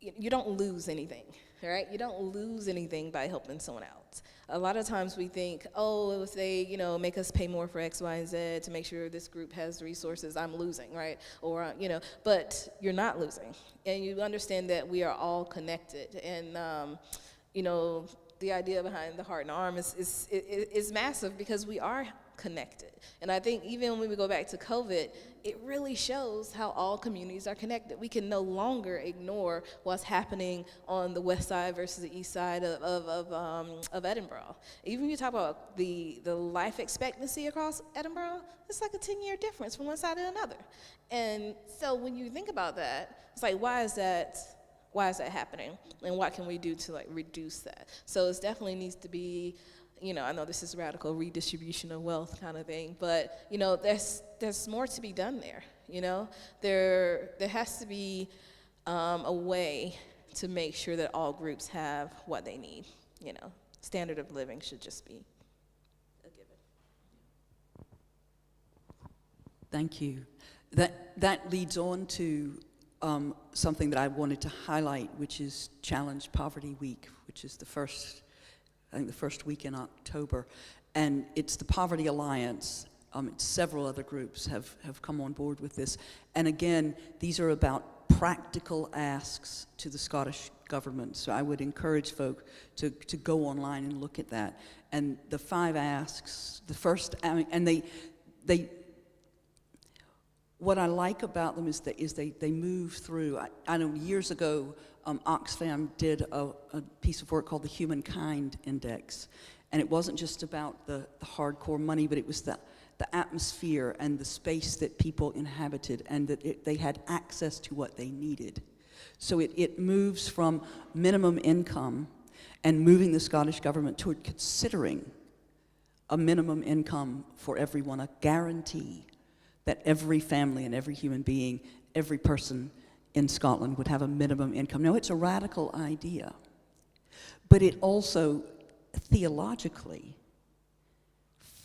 you don't lose anything, right? You don't lose anything by helping someone out. A lot of times we think, oh, if they, you know, make us pay more for X, Y, and Z to make sure this group has resources, I'm losing, right? Or, you know, but you're not losing. And you understand that we are all connected. And, you know, the idea behind the heart and arm is massive, because we are connected. And I think even when we go back to COVID, it really shows how all communities are connected. We can no longer ignore what's happening on the west side versus the east side of Edinburgh. Even when you talk about the life expectancy across Edinburgh, it's like a 10-year difference from one side to another. And so when you think about that, it's like, why is that happening? And what can we do to like reduce that? So it definitely needs to be, you know, I know this is radical redistribution of wealth kind of thing, but, you know, there's more to be done there, you know? There has to be a way to make sure that all groups have what they need, you know? Standard of living should just be a given. Thank you. That leads on to something that I wanted to highlight, which is Challenge Poverty Week, which is the first week in October. And it's the Poverty Alliance. Several other groups have come on board with this. And again, these are about practical asks to the Scottish government. So I would encourage folk to go online and look at that. And the 5 asks, the first, and they what I like about them is they move through. I know years ago, Oxfam did a piece of work called the Humankind Index, and it wasn't just about the hardcore money, but it was the atmosphere and the space that people inhabited, and that they had access to what they needed. So it moves from minimum income and moving the Scottish government toward considering a minimum income for everyone, a guarantee that every family and every human being, every person in Scotland would have a minimum income. Now, it's a radical idea, but it also theologically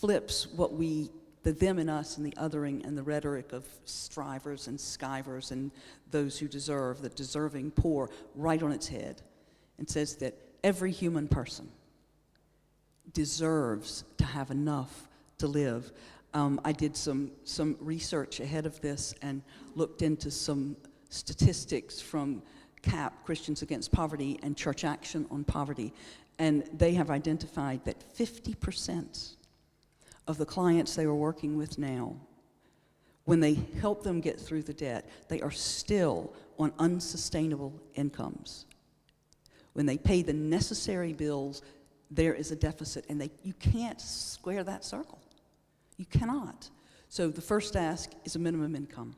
flips what the them and us and the othering and the rhetoric of strivers and skivers and those who deserve, the deserving poor, right on its head, and says that every human person deserves to have enough to live. I did some research ahead of this and looked into some statistics from CAP, Christians Against Poverty, and Church Action on Poverty. And they have identified that 50% of the clients they are working with now, when they help them get through the debt, they are still on unsustainable incomes. When they pay the necessary bills, there is a deficit, and you can't square that circle. You cannot. So the first ask is a minimum income.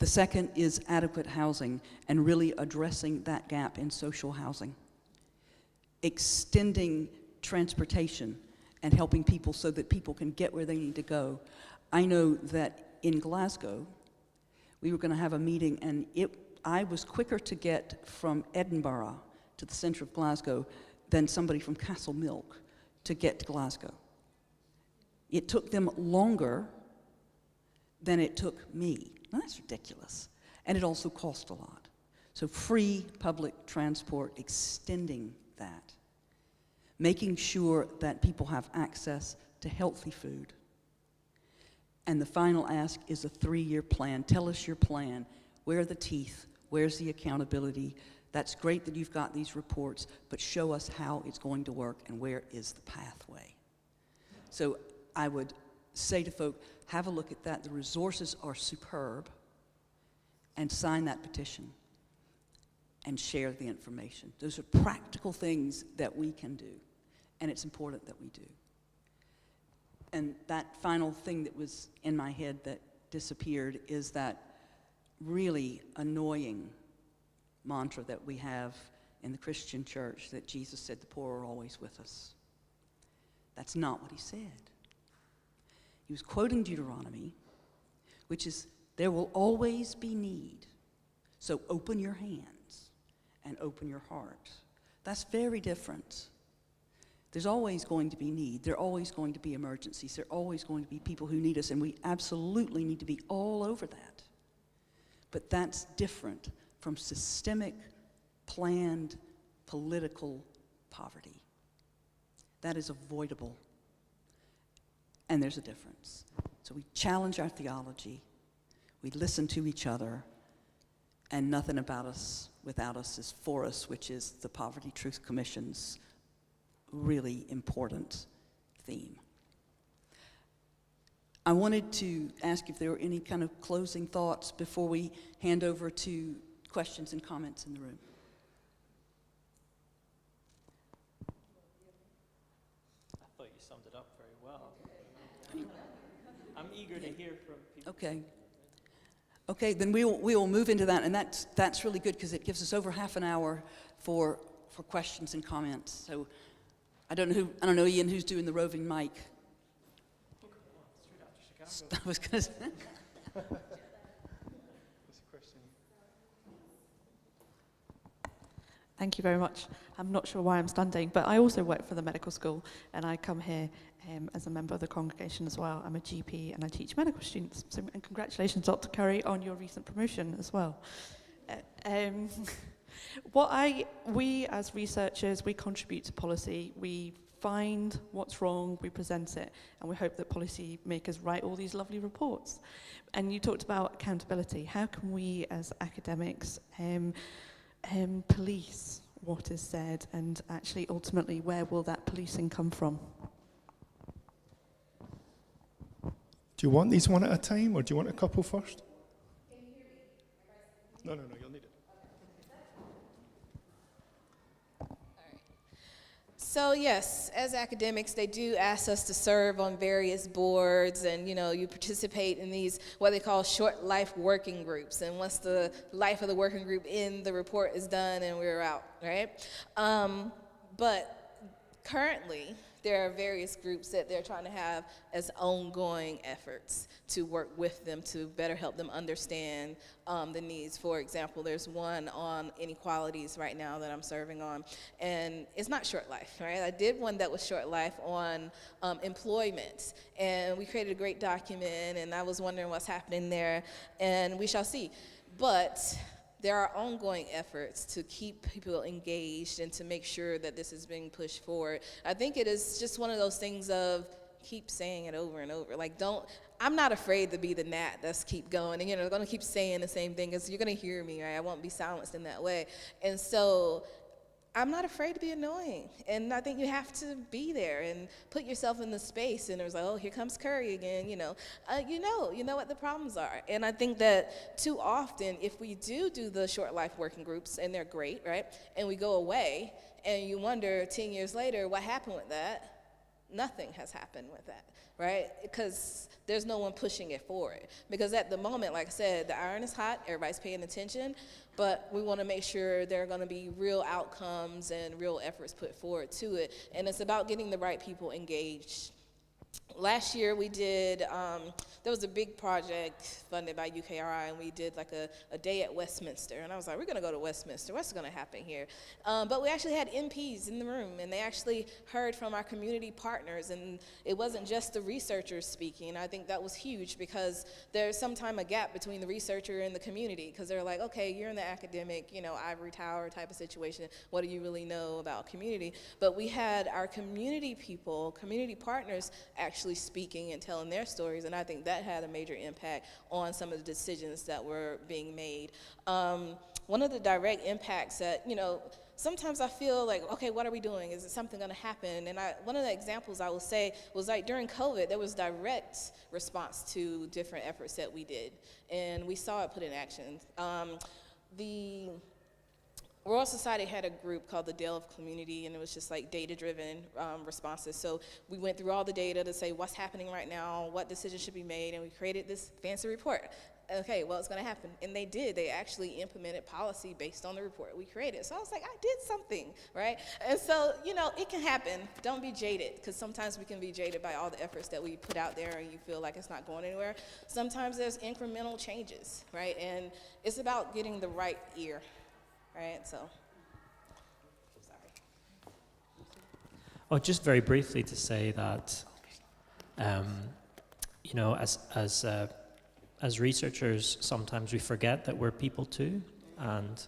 The second is adequate housing and really addressing that gap in social housing. Extending transportation and helping people so that people can get where they need to go. I know that in Glasgow, we were going to have a meeting, and I was quicker to get from Edinburgh to the centre of Glasgow than somebody from Castlemilk to get to Glasgow. It took them longer than it took me. Now, that's ridiculous. And it also cost a lot. So free public transport, extending that. Making sure that people have access to healthy food. And the final ask is a 3-year plan. Tell us your plan. Where are the teeth? Where's the accountability? That's great that you've got these reports, but show us how it's going to work and where is the pathway. So I would say to folk, have a look at that. The resources are superb, and sign that petition and share the information. Those are practical things that we can do, and it's important that we do. And that final thing that was in my head that disappeared is that really annoying mantra that we have in the Christian church, that Jesus said the poor are always with us. That's not what he said. He was quoting Deuteronomy, which is, there will always be need. So open your hands and open your heart. That's very different. There's always going to be need. There are always going to be emergencies. There are always going to be people who need us, and we absolutely need to be all over that. But that's different from systemic, planned, political poverty. That is avoidable. And there's a difference. So we challenge our theology. We listen to each other. And nothing about us without us is for us, which is the Poverty Truth Commission's really important theme. I wanted to ask if there were any kind of closing thoughts before we hand over to questions and comments in the room. I thought you summed it up very well. I'm eager to hear from people. Okay. Okay, then we will move into that, and that's really good because it gives us over half an hour for questions and comments. So I don't know, Iain, who's doing the roving mic. I was going to say. Thank you very much. I'm not sure why I'm standing, but I also work for the medical school, and I come here as a member of the congregation as well. I'm a GP, and I teach medical students. So, and congratulations, Dr. Curry, on your recent promotion as well. We as researchers, we contribute to policy. We find what's wrong, we present it, and we hope that policy makers write all these lovely reports. And you talked about accountability. How can we as academics police what is said, and actually ultimately where will that policing come from? Do you want these one at a time, or do you want a couple first? Can you hear me? No, you'll need it. So yes, as academics, they do ask us to serve on various boards, and you participate in these what they call short life working groups. And once the life of the working group the report is done and we're out, right? But currently, there are various groups that they're trying to have as ongoing efforts to work with them to better help them understand the needs. For example, there's one on inequalities right now that I'm serving on, and it's not short life, right? I did one that was short life on employment, and we created a great document, and I was wondering what's happening there, and we shall see. But there are ongoing efforts to keep people engaged and to make sure that this is being pushed forward. I think it is just one of those things of keep saying it over and over. Like, I'm not afraid to be the gnat that's keep going. And, they're going to keep saying the same thing because you're going to hear me, right? I won't be silenced in that way. And so I'm not afraid to be annoying. And I think you have to be there and put yourself in the space. And there's like, oh, here comes Curry again, you know what the problems are. And I think that too often, if we do the short life working groups, and they're great, right? And we go away, and you wonder 10 years later, what happened with that? Nothing has happened with that, right? Because there's no one pushing it forward. Because at the moment, like I said, the iron is hot, everybody's paying attention, but we want to make sure there are going to be real outcomes and real efforts put forward to it. And it's about getting the right people engaged. Last year we did, there was a big project funded by UKRI, and we did like a day at Westminster. And I was like, we're going to go to Westminster. What's going to happen here? But we actually had MPs in the room, and they actually heard from our community partners. And it wasn't just the researchers speaking. I think that was huge, because there's sometimes a gap between the researcher and the community, because they're like, okay, you're in the academic, ivory tower type of situation. What do you really know about community? But we had our community people, community partners, actually speaking and telling their stories, and I think that had a major impact on some of the decisions that were being made. One of the direct impacts that, sometimes I feel like, okay, what are we doing? Is it something going to happen? And one of the examples I will say was like during COVID, there was direct response to different efforts that we did, and we saw it put in action. The Royal Society had a group called the Dale of Community, and it was just like data-driven responses. So we went through all the data to say what's happening right now, what decisions should be made, and we created this fancy report. Okay, well, it's going to happen. And they did. They actually implemented policy based on the report we created. So I was like, I did something, right? And so, it can happen. Don't be jaded, because sometimes we can be jaded by all the efforts that we put out there and you feel like it's not going anywhere. Sometimes there's incremental changes, right? And it's about getting the right ear. Right, so, sorry. Oh, just very briefly to say that, as researchers, sometimes we forget that we're people too, and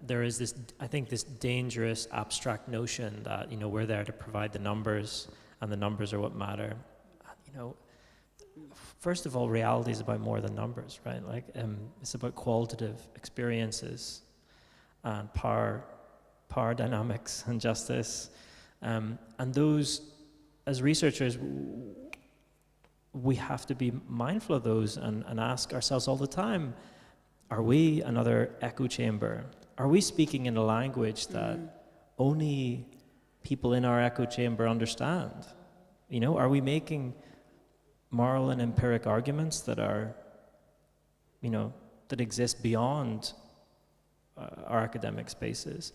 there is this, I think, this dangerous abstract notion that we're there to provide the numbers, and the numbers are what matter. First of all, reality is about more than numbers, right? Like, it's about qualitative experiences and power dynamics and justice. And those, as researchers, we have to be mindful of those and ask ourselves all the time, are we another echo chamber? Are we speaking in a language that only people in our echo chamber understand? Are we making moral and empiric arguments that are, that exist beyond our academic spaces?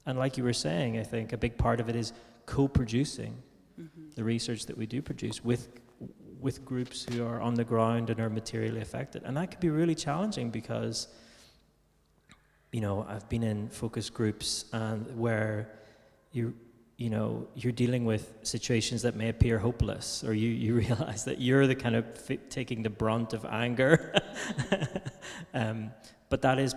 And like you were saying, I think a big part of it is co-producing the research that we do produce with groups who are on the ground and are materially affected. And that can be really challenging, because I've been in focus groups and where you're dealing with situations that may appear hopeless, or you realize that you're the kind of taking the brunt of anger. But that's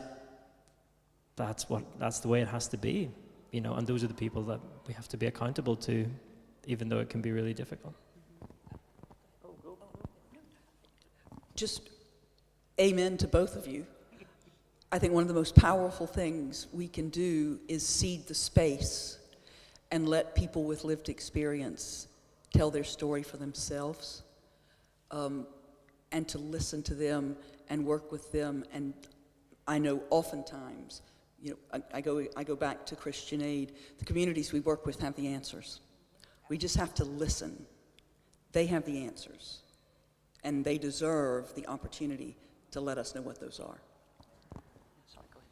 the way it has to be, and those are the people that we have to be accountable to, even though it can be really difficult. Just amen to both of you. I think one of the most powerful things we can do is seed the space and let people with lived experience tell their story for themselves, and to listen to them and work with them. And I know oftentimes, I go back to Christian Aid. The communities we work with have the answers. We just have to listen. They have the answers, and they deserve the opportunity to let us know what those are. Sorry, go ahead.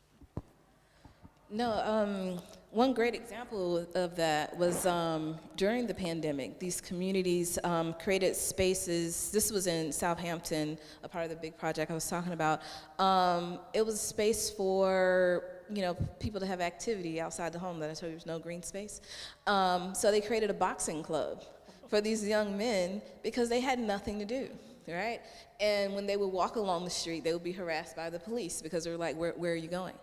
No, one great example of that was during the pandemic. These communities created spaces. This was in Southampton, a part of the big project I was talking about. It was a space for people to have activity outside the home that I told you there's no green space. So they created a boxing club for these young men because they had nothing to do, right? And when they would walk along the street, they would be harassed by the police because they were like, where are you going?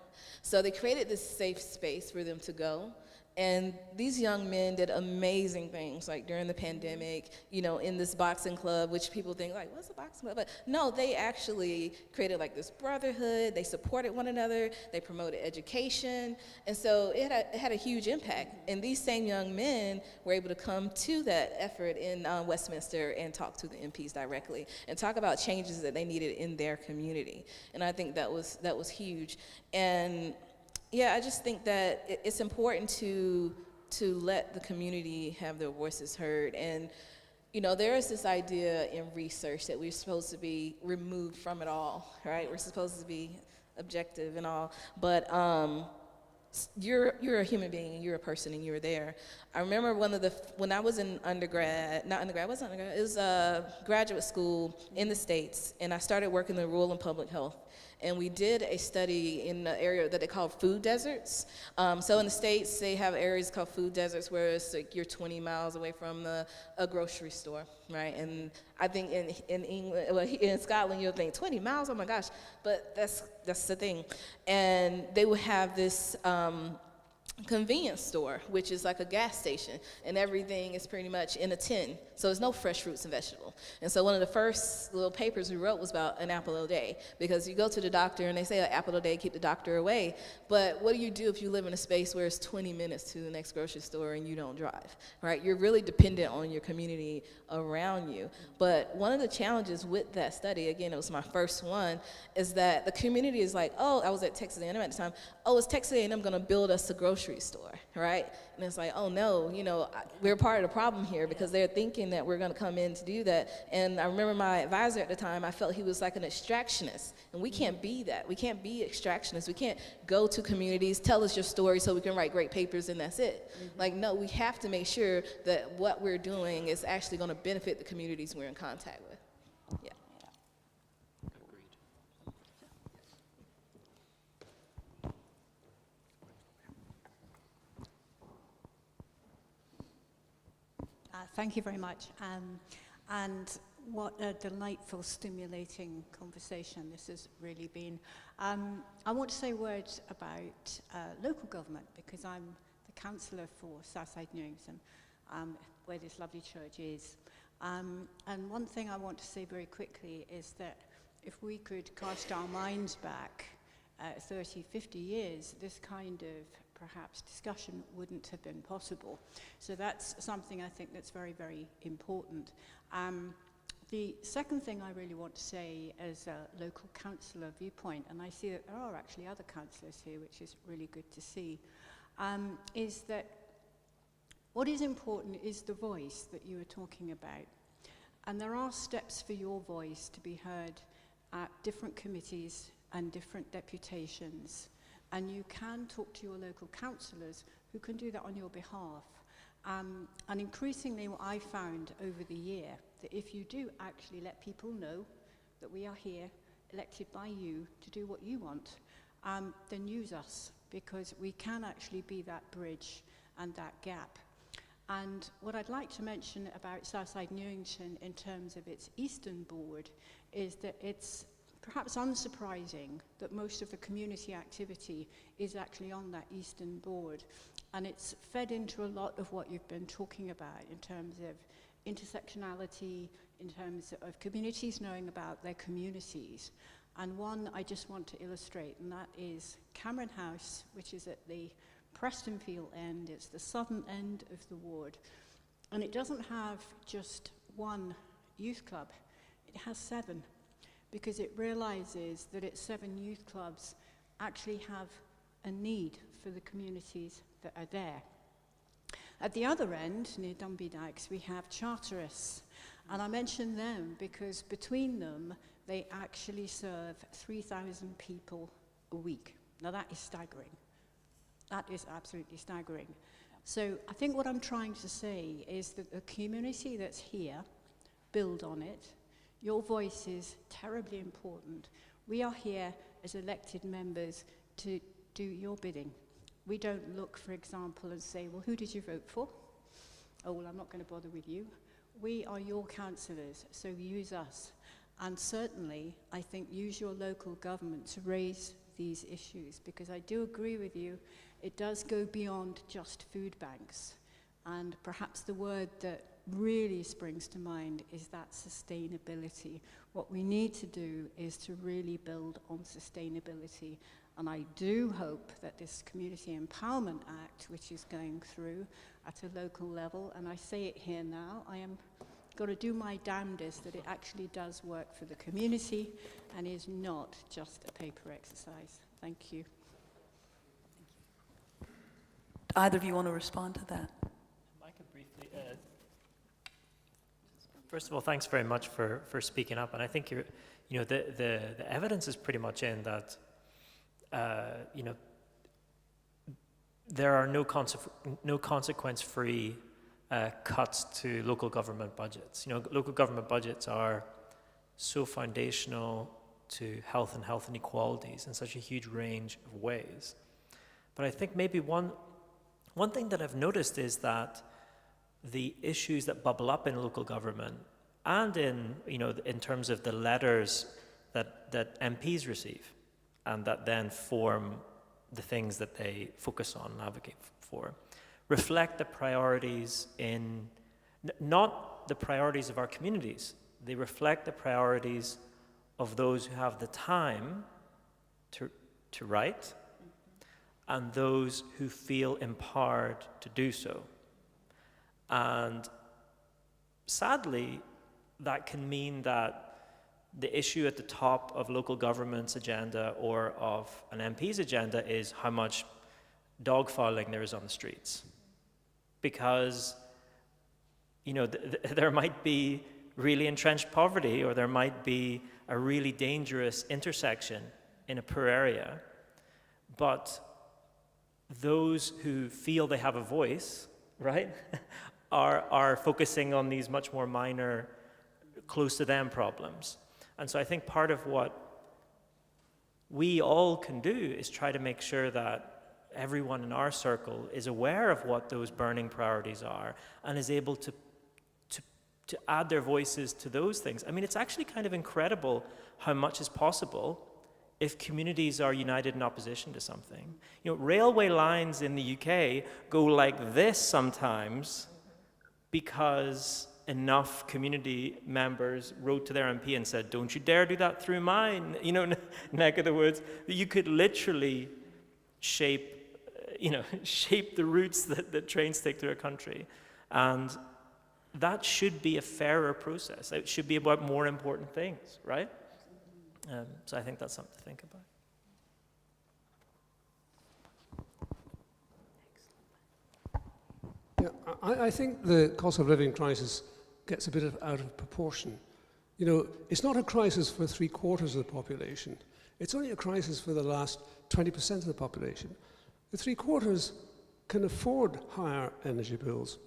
So they created this safe space for them to go. And these young men did amazing things, like during the pandemic, in this boxing club, which people think, like, what's a boxing club? But no, they actually created like this brotherhood. They supported one another. They promoted education. And so it had a huge impact. And these same young men were able to come to that effort in Westminster and talk to the MPs directly and talk about changes that they needed in their community. And I think that was huge. And yeah, I just think that it's important to let the community have their voices heard. And you know, there is this idea in research that we're supposed to be removed from it all, right? We're supposed to be objective and all, but you're a human being, and you're a person, and you're there. I remember when I was in it was graduate school in the States, and I started working in rural and public health. And we did a study in the area that they call food deserts. So in the States, they have areas called food deserts where it's like you're 20 miles away from a grocery store, right? And I think in England, well, in Scotland, you'll think 20 miles, oh my gosh, but that's the thing. And they would have this convenience store, which is like a gas station, and everything is pretty much in a tin. So there's no fresh fruits and vegetables. And so one of the first little papers we wrote was about an apple a day, because you go to the doctor and they say an apple a day keep the doctor away. But what do you do if you live in a space where it's 20 minutes to the next grocery store and you don't drive, right? You're really dependent on your community around you. But one of the challenges with that study, again, it was my first one, is that the community is like, oh, I was at Texas A&M at the time, oh, is Texas A&M going to build us a grocery store, right? And it's like, oh no, you know, we're part of the problem here, because they're thinking that we're going to come in to do that. And I remember my advisor at the time, I felt he was like an extractionist, and we can't be that. We can't be extractionists. We can't go to communities, tell us your story so we can write great papers and that's it. Like, no, we have to make sure that what we're doing is actually going to benefit the communities we're in contact with. Yeah. Thank you very much. And what a delightful, stimulating conversation this has really been. I want to say words about local government, because I'm the councillor for Southside Newington, where this lovely church is. And one thing I want to say very quickly is that if we could cast our minds back 30, 50 years, this kind of perhaps discussion wouldn't have been possible. So that's something I think that's very, very important. The second thing I really want to say as a local councillor viewpoint, and I see that there are actually other councillors here, which is really good to see, is that what is important is the voice that you were talking about. And there are steps for your voice to be heard at different committees and different deputations. And you can talk to your local councillors who can do that on your behalf. And increasingly what I found over the year, that if you do actually let people know that we are here, elected by you to do what you want, then use us, because we can actually be that bridge and that gap. And what I'd like to mention about Southside Newington in terms of its Eastern Board is that it's perhaps unsurprising that most of the community activity is actually on that Eastern Board. And it's fed into a lot of what you've been talking about in terms of intersectionality, in terms of communities knowing about their communities. And one I just want to illustrate, and that is Cameron House, which is at the Prestonfield end. It's the southern end of the ward. And it doesn't have just one youth club, it has 7. Because it realizes that its 7 youth clubs actually have a need for the communities that are there. At the other end, near Dunby Dykes, we have charterists. And I mention them because between them, they actually serve 3,000 people a week. Now that is staggering. That is absolutely staggering. So I think what I'm trying to say is that the community that's here, build on it. Your voice is terribly important. We are here as elected members to do your bidding. We don't look, for example, and say, well, who did you vote for? Oh, well, I'm not going to bother with you. We are your councillors, so use us. And certainly, I think, use your local government to raise these issues, because I do agree with you, it does go beyond just food banks. And perhaps the word that really springs to mind is that sustainability. What we need to do is to really build on sustainability. And I do hope that this Community Empowerment Act, which is going through at a local level, and I say it here now, I am got to do my damnedest that it actually does work for the community and is not just a paper exercise. Thank you. Either of you want to respond to that? I could briefly First of all, thanks very much for speaking up. And I think the evidence is pretty much in that, there are no consequence-free cuts to local government budgets. Local government budgets are so foundational to health and health inequalities in such a huge range of ways. But I think maybe one thing that I've noticed is that the issues that bubble up in local government and in terms of the letters that MPs receive and that then form the things that they focus on and advocate for, reflect the priorities not the priorities of our communities. They reflect the priorities of those who have the time to write and those who feel empowered to do so. And sadly, that can mean that the issue at the top of local government's agenda or of an MP's agenda is how much dogfiling there is on the streets. Because, there might be really entrenched poverty, or there might be a really dangerous intersection in a poor area, but those who feel they have a voice, right, are focusing on these much more minor, close to them problems. And so I think part of what we all can do is try to make sure that everyone in our circle is aware of what those burning priorities are and is able to add their voices to those things. I mean, it's actually kind of incredible how much is possible if communities are united in opposition to something. Railway lines in the UK go like this sometimes because enough community members wrote to their MP and said, don't you dare do that through mine, neck of the woods. You could literally shape the routes that trains take through a country. And that should be a fairer process. It should be about more important things, right? So I think that's something to think about. Yeah, I think the cost of living crisis gets a bit out of proportion. It's not a crisis for 3/4 of the population. It's only a crisis for the last 20% of the population. The 3/4 can afford higher energy bills.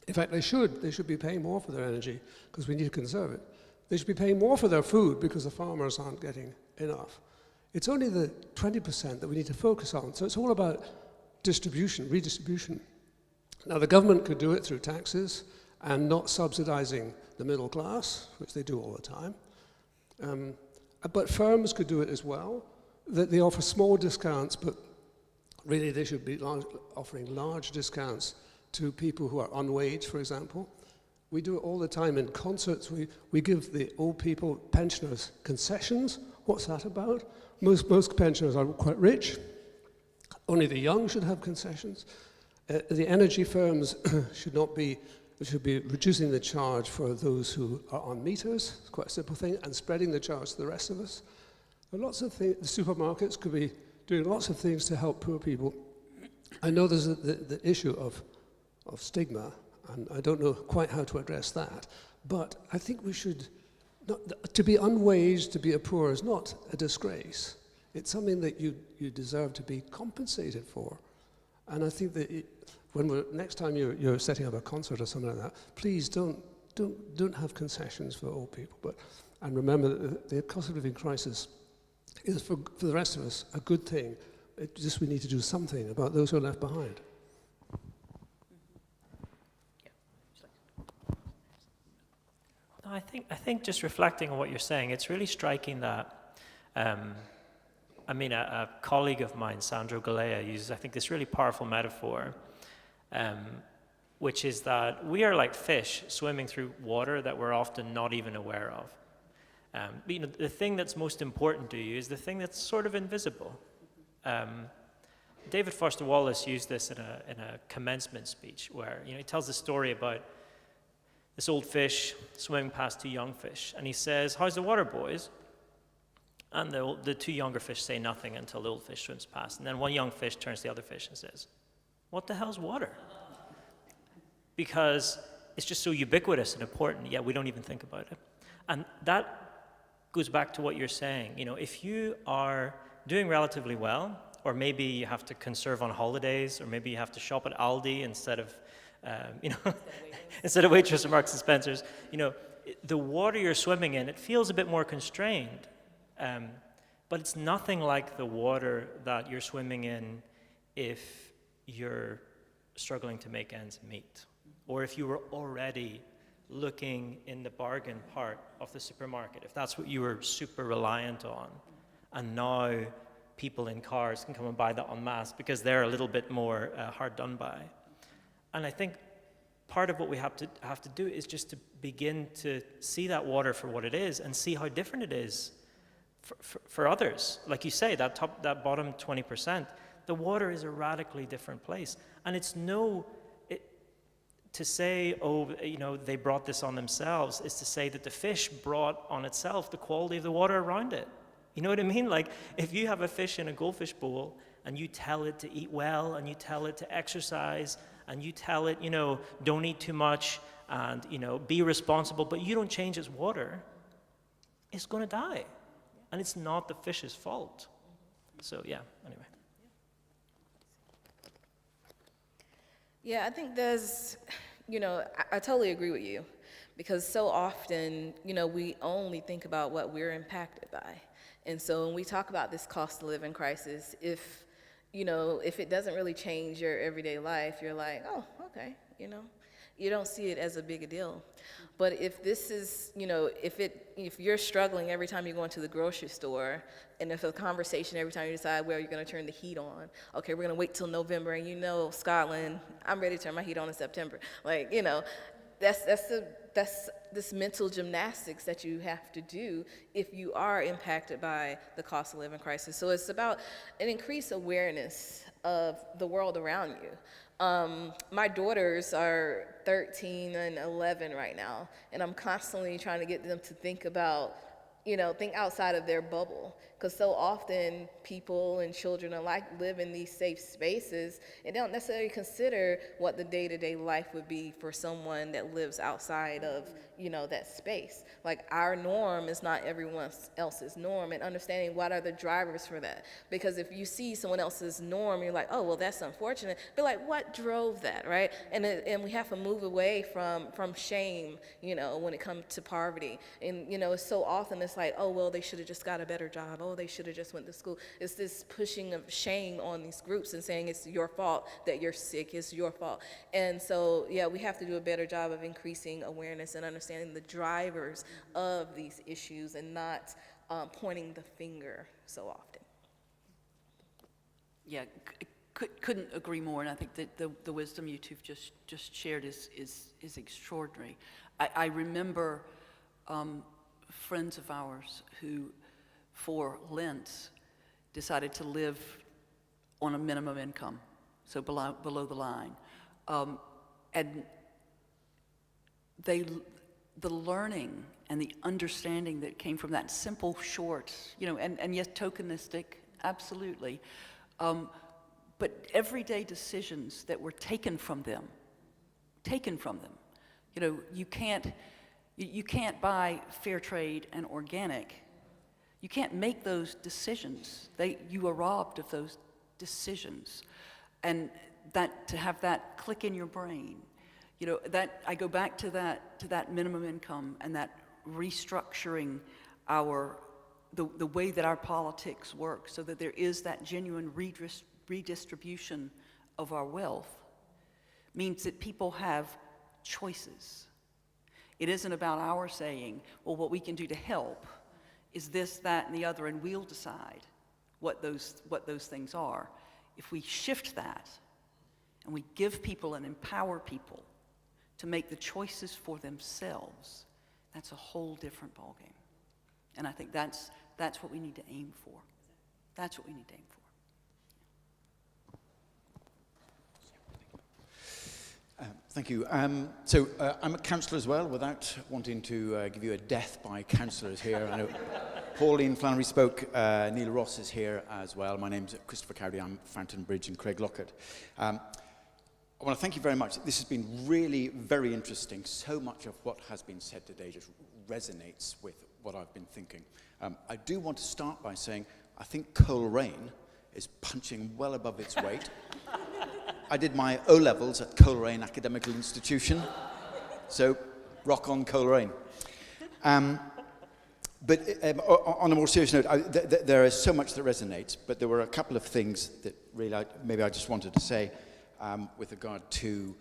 In fact, they should be paying more for their energy because we need to conserve it. They should be paying more for their food because the farmers aren't getting enough. It's only the 20% that we need to focus on. So it's all about redistribution. Now, the government could do it through taxes and not subsidizing the middle class, which they do all the time. But firms could do it as well. They offer small discounts, but really they should be offering large discounts to people who are unwaged, for example. We do it all the time in concerts. We give the old people, pensioners, concessions. What's that about? Most pensioners are quite rich. Only the young should have concessions. The energy firms should be reducing the charge for those who are on meters. It's quite a simple thing, and spreading the charge to the rest of us. There are lots of things. The supermarkets could be doing lots of things to help poor people. I know there's the issue of stigma, and I don't know quite how to address that. But I think we should, to be unwaged, to be a poor is not a disgrace. It's something that you deserve to be compensated for. And I think that next time you're setting up a concert or something like that, please don't have concessions for old people. And remember that the cost of living crisis is for the rest of us a good thing. We need to do something about those who are left behind. I think just reflecting on what you're saying, it's really striking that, a colleague of mine, Sandro Galea, uses, I think, this really powerful metaphor, which is that we are like fish swimming through water that we're often not even aware of. The thing that's most important to you is the thing that's sort of invisible. David Foster Wallace used this in a commencement speech where he tells the story about this old fish swimming past two young fish, and he says, "How's the water, boys?" And the two younger fish say nothing until the old fish swims past, and then one young fish turns to the other fish and says, "What the hell's water?" Because it's just so ubiquitous and important, yet we don't even think about it. And that goes back to what you're saying. You know, if you are doing relatively well, or maybe you have to conserve on holidays, or maybe you have to shop at Aldi instead of, instead of Waitrose or Marks and Spencer's, you know, the water you're swimming in, it feels a bit more constrained, but it's nothing like the water that you're swimming in if you're struggling to make ends meet, or if you were already looking in the bargain part of the supermarket, if that's what you were super reliant on, and now people in cars can come and buy that en masse because they're a little bit more hard done by. And I think part of what we have to do is just to begin to see that water for what it is and see how different it is for others. Like you say, that bottom 20%, the water is a radically different place. And it's to say, oh, you know, they brought this on themselves, is to say that the fish brought on itself the quality of the water around it. You know what I mean? Like, if you have a fish in a goldfish bowl and you tell it to eat well and you tell it to exercise and you tell it, you know, don't eat too much and, you know, be responsible, but you don't change its water, it's going to die. And it's not the fish's fault. So, yeah, anyway. Yeah, I think there's, you know, I totally agree with you, because so often, you know, we only think about what we're impacted by. And so when we talk about this cost of living crisis, if it doesn't really change your everyday life, you're like, oh, okay, you know, you don't see it as a big a deal. But if this is, you know, if you're struggling every time you go into the grocery store, and if a conversation every time you decide where you're going to turn the heat on, okay, we're going to wait till November, and you know, Scotland, I'm ready to turn my heat on in September. Like, you know, that's this mental gymnastics that you have to do if you are impacted by the cost of living crisis. So it's about an increased awareness of the world around you. My daughters are 13 and 11 right now, and I'm constantly trying to get them to think about, you know, think outside of their bubble. Because so often people and children alike live in these safe spaces and don't necessarily consider what the day-to-day life would be for someone that lives outside of, you know, that space. Like, our norm is not everyone else's norm, and understanding what are the drivers for that. Because if you see someone else's norm, you're like, oh, well, that's unfortunate. But like, what drove that, right? And we have to move away from shame, you know, when it comes to poverty. And, you know, so often it's like, oh, well, they should have just got a better job. Oh, they should have just went to school. It's this pushing of shame on these groups and saying it's your fault that you're sick, it's your fault. And so, yeah, we have to do a better job of increasing awareness and understanding the drivers of these issues and not pointing the finger so often. Yeah, couldn't agree more, and I think that the wisdom you two just shared is extraordinary. I remember friends of ours who, for Lent, decided to live on a minimum income, so below the line, and the learning and the understanding that came from that simple, short, you know, and yes, tokenistic, absolutely, but everyday decisions that were taken from them. You know, you can't buy fair trade and organic. You can't make those decisions. You are robbed of those decisions, and that to have that click in your brain. You know, that I go back to that minimum income and that restructuring the way that our politics work, so that there is that genuine redistribution of our wealth, means that people have choices. It isn't about our saying, well, what we can do to help is this, that, and the other, and we'll decide what those things are. If we shift that and we give people and empower people to make the choices for themselves, that's a whole different ballgame. And I think that's what we need to aim for. That's what we need to aim for. Thank you. So I'm a councillor as well, without wanting to give you a death by councillors here. I know Pauline Flannery spoke, Neil Ross is here as well. My name's Christopher Cowdy, I'm Fountain Bridge and Craig Lockett. I want to thank you very much. This has been really very interesting. So much of what has been said today just resonates with what I've been thinking. I do want to start by saying I think Coleraine is punching well above its weight. I did my O-levels at Coleraine Academical Institution, so rock on Coleraine. But on a more serious note, there is so much that resonates, but there were a couple of things that really maybe I just wanted to say with regard to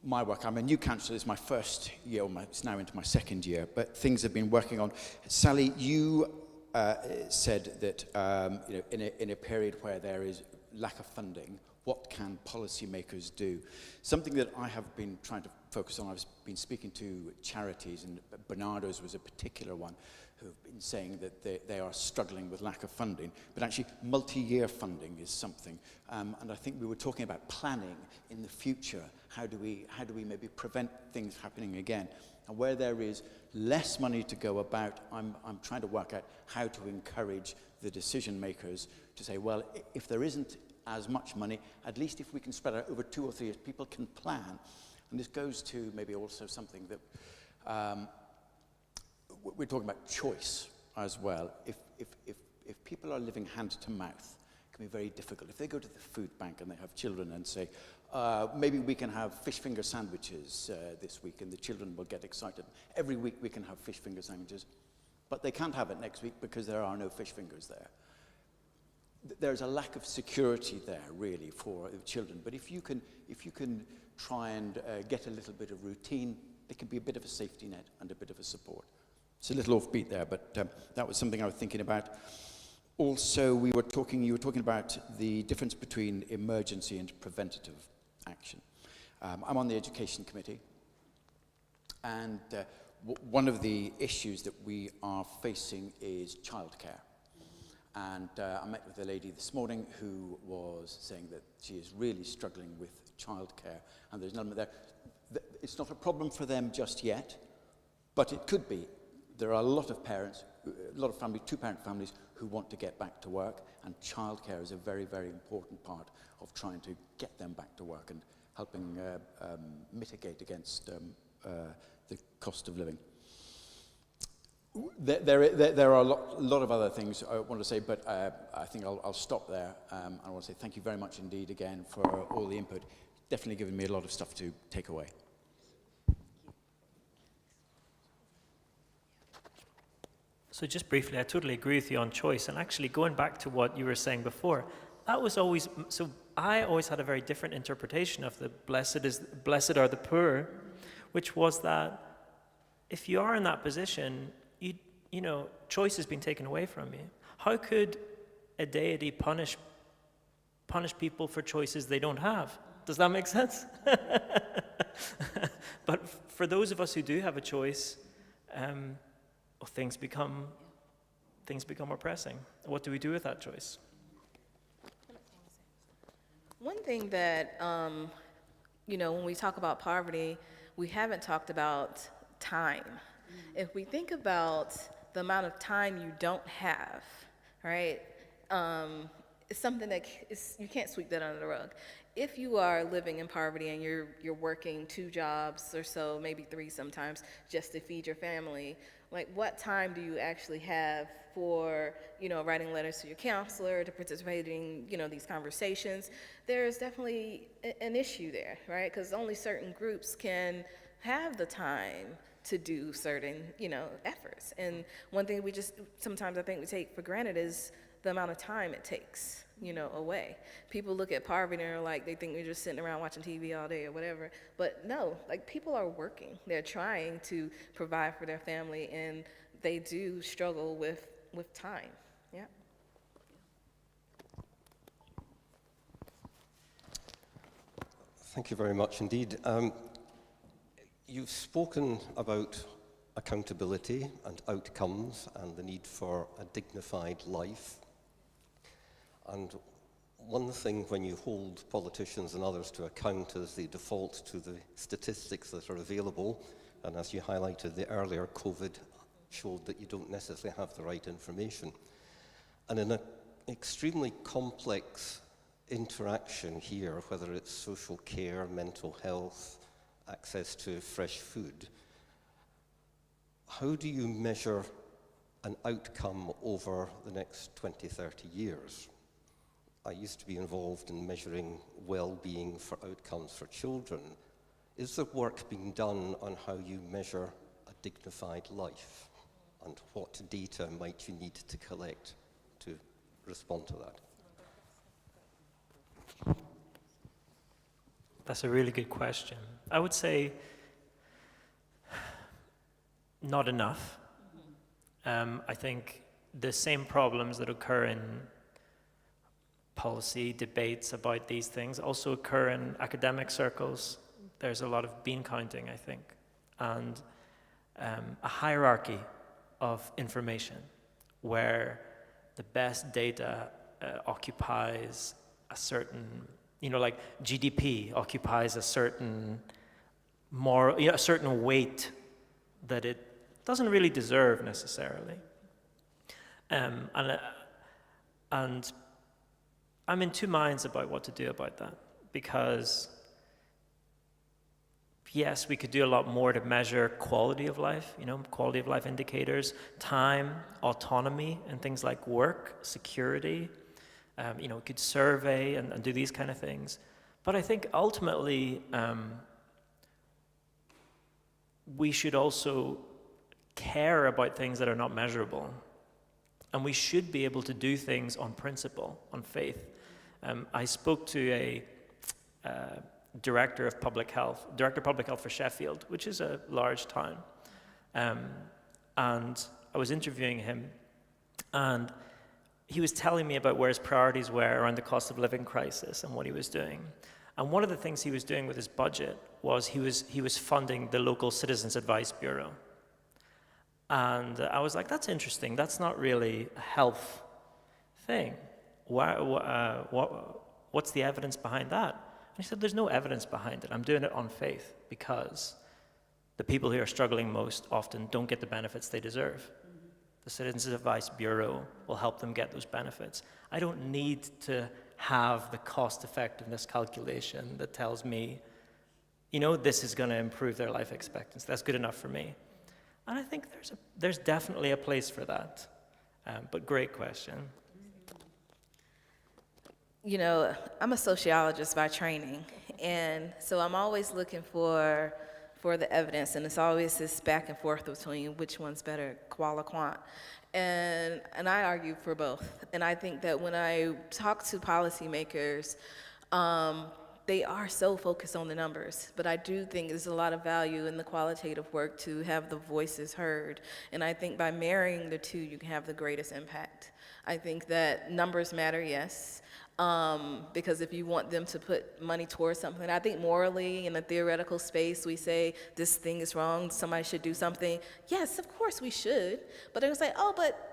my work. I'm a new councillor. It's my first year, it's now into my second year, but things I've been working on. Sally, you said that in a period where there is lack of funding, what can policymakers do? Something that I have been trying to focus on, I've been speaking to charities, and Bernardo's was a particular one, who've been saying that they are struggling with lack of funding, but actually multi-year funding is something. And I think we were talking about planning in the future. How do we maybe prevent things happening again? And where there is less money to go about, I'm trying to work out how to encourage the decision makers to say, well, if there isn't as much money, at least if we can spread it over 2 or 3 years, people can plan. And this goes to maybe also something that we're talking about choice as well. If people are living hand to mouth, it can be very difficult. If they go to the food bank and they have children and say, maybe we can have fish finger sandwiches this week, and the children will get excited. Every week we can have fish finger sandwiches, but they can't have it next week because there are no fish fingers there. There's a lack of security there, really, for children. But if you can try and get a little bit of routine, it can be a bit of a safety net and a bit of a support. It's a little offbeat there, but that was something I was thinking about. Also, you were talking about the difference between emergency and preventative action. I'm on the Education Committee, and one of the issues that we are facing is childcare. And I met with a lady this morning who was saying that she is really struggling with childcare, and there's none there. It's not a problem for them just yet, but it could be. There are a lot of parents, a lot of families, 2-parent families, who want to get back to work, and childcare is a very, very important part of trying to get them back to work and helping mitigate against the cost of living. There are a lot of other things I want to say, but I think I'll stop there. I want to say thank you very much indeed again for all the input. Definitely given me a lot of stuff to take away. So just briefly, I totally agree with you on choice. And actually, going back to what you were saying before, that was always, so I always had a very different interpretation of the blessed are the poor, which was that if you are in that position, you know, choice has been taken away from you. How could a deity punish people for choices they don't have? Does that make sense? But for those of us who do have a choice, things become more pressing. What do we do with that choice? One thing that, when we talk about poverty, we haven't talked about time. If we think about the amount of time you don't have, right, it's something that you can't sweep that under the rug. If you are living in poverty and you're working 2 jobs or so, maybe 3 sometimes, just to feed your family, like what time do you actually have for, writing letters to your counselor, to participating, these conversations? There's definitely an issue there, right? Because only certain groups can have the time to do certain, efforts. And one thing sometimes I think we take for granted is the amount of time it takes, away. People look at poverty and are like, they think we're just sitting around watching TV all day or whatever. But no, like people are working. They're trying to provide for their family, and they do struggle with time. Yeah. Thank you very much indeed. You've spoken about accountability and outcomes and the need for a dignified life. And one thing when you hold politicians and others to account is they default to the statistics that are available. And as you highlighted, the earlier COVID showed that you don't necessarily have the right information. And in an extremely complex interaction here, whether it's social care, mental health, access to fresh food, how do you measure an outcome over the next 20, 30 years? I used to be involved in measuring well-being for outcomes for children. Is there work being done on how you measure a dignified life? And what data might you need to collect to respond to that? That's a really good question. I would say not enough. I think the same problems that occur in policy debates about these things also occur in academic circles. There's a lot of bean counting, I think, and a hierarchy of information where the best data occupies a certain, like GDP occupies a certain a certain weight that it doesn't really deserve necessarily. And I'm in two minds about what to do about that, because yes, we could do a lot more to measure quality of life, quality of life indicators, time, autonomy, and things like work, security. We could survey and do these kind of things. But I think ultimately, we should also care about things that are not measurable. And we should be able to do things on principle, on faith. I spoke to a director of public health for Sheffield, which is a large town. And I was interviewing him, and he was telling me about where his priorities were around the cost of living crisis and what he was doing. And one of the things he was doing with his budget was he was funding the local Citizens Advice Bureau. And I was like, that's interesting. That's not really a health thing. What's the evidence behind that? And he said, there's no evidence behind it. I'm doing it on faith because the people who are struggling most often don't get the benefits they deserve. Mm-hmm. The Citizens Advice Bureau will help them get those benefits. I don't need to have the cost effectiveness calculation that tells me, this is going to improve their life expectancy. That's good enough for me. And I think there's definitely a place for that. But great question. I'm a sociologist by training, and so I'm always looking for the evidence, and it's always this back and forth between which one's better, qual or quant. And I argue for both. And I think that when I talk to policymakers, they are so focused on the numbers, but I do think there's a lot of value in the qualitative work to have the voices heard. And I think by marrying the two, you can have the greatest impact. I think that numbers matter, yes, because if you want them to put money towards something, I think morally in a theoretical space, we say this thing is wrong, somebody should do something. Yes, of course we should, but they're gonna say, oh, but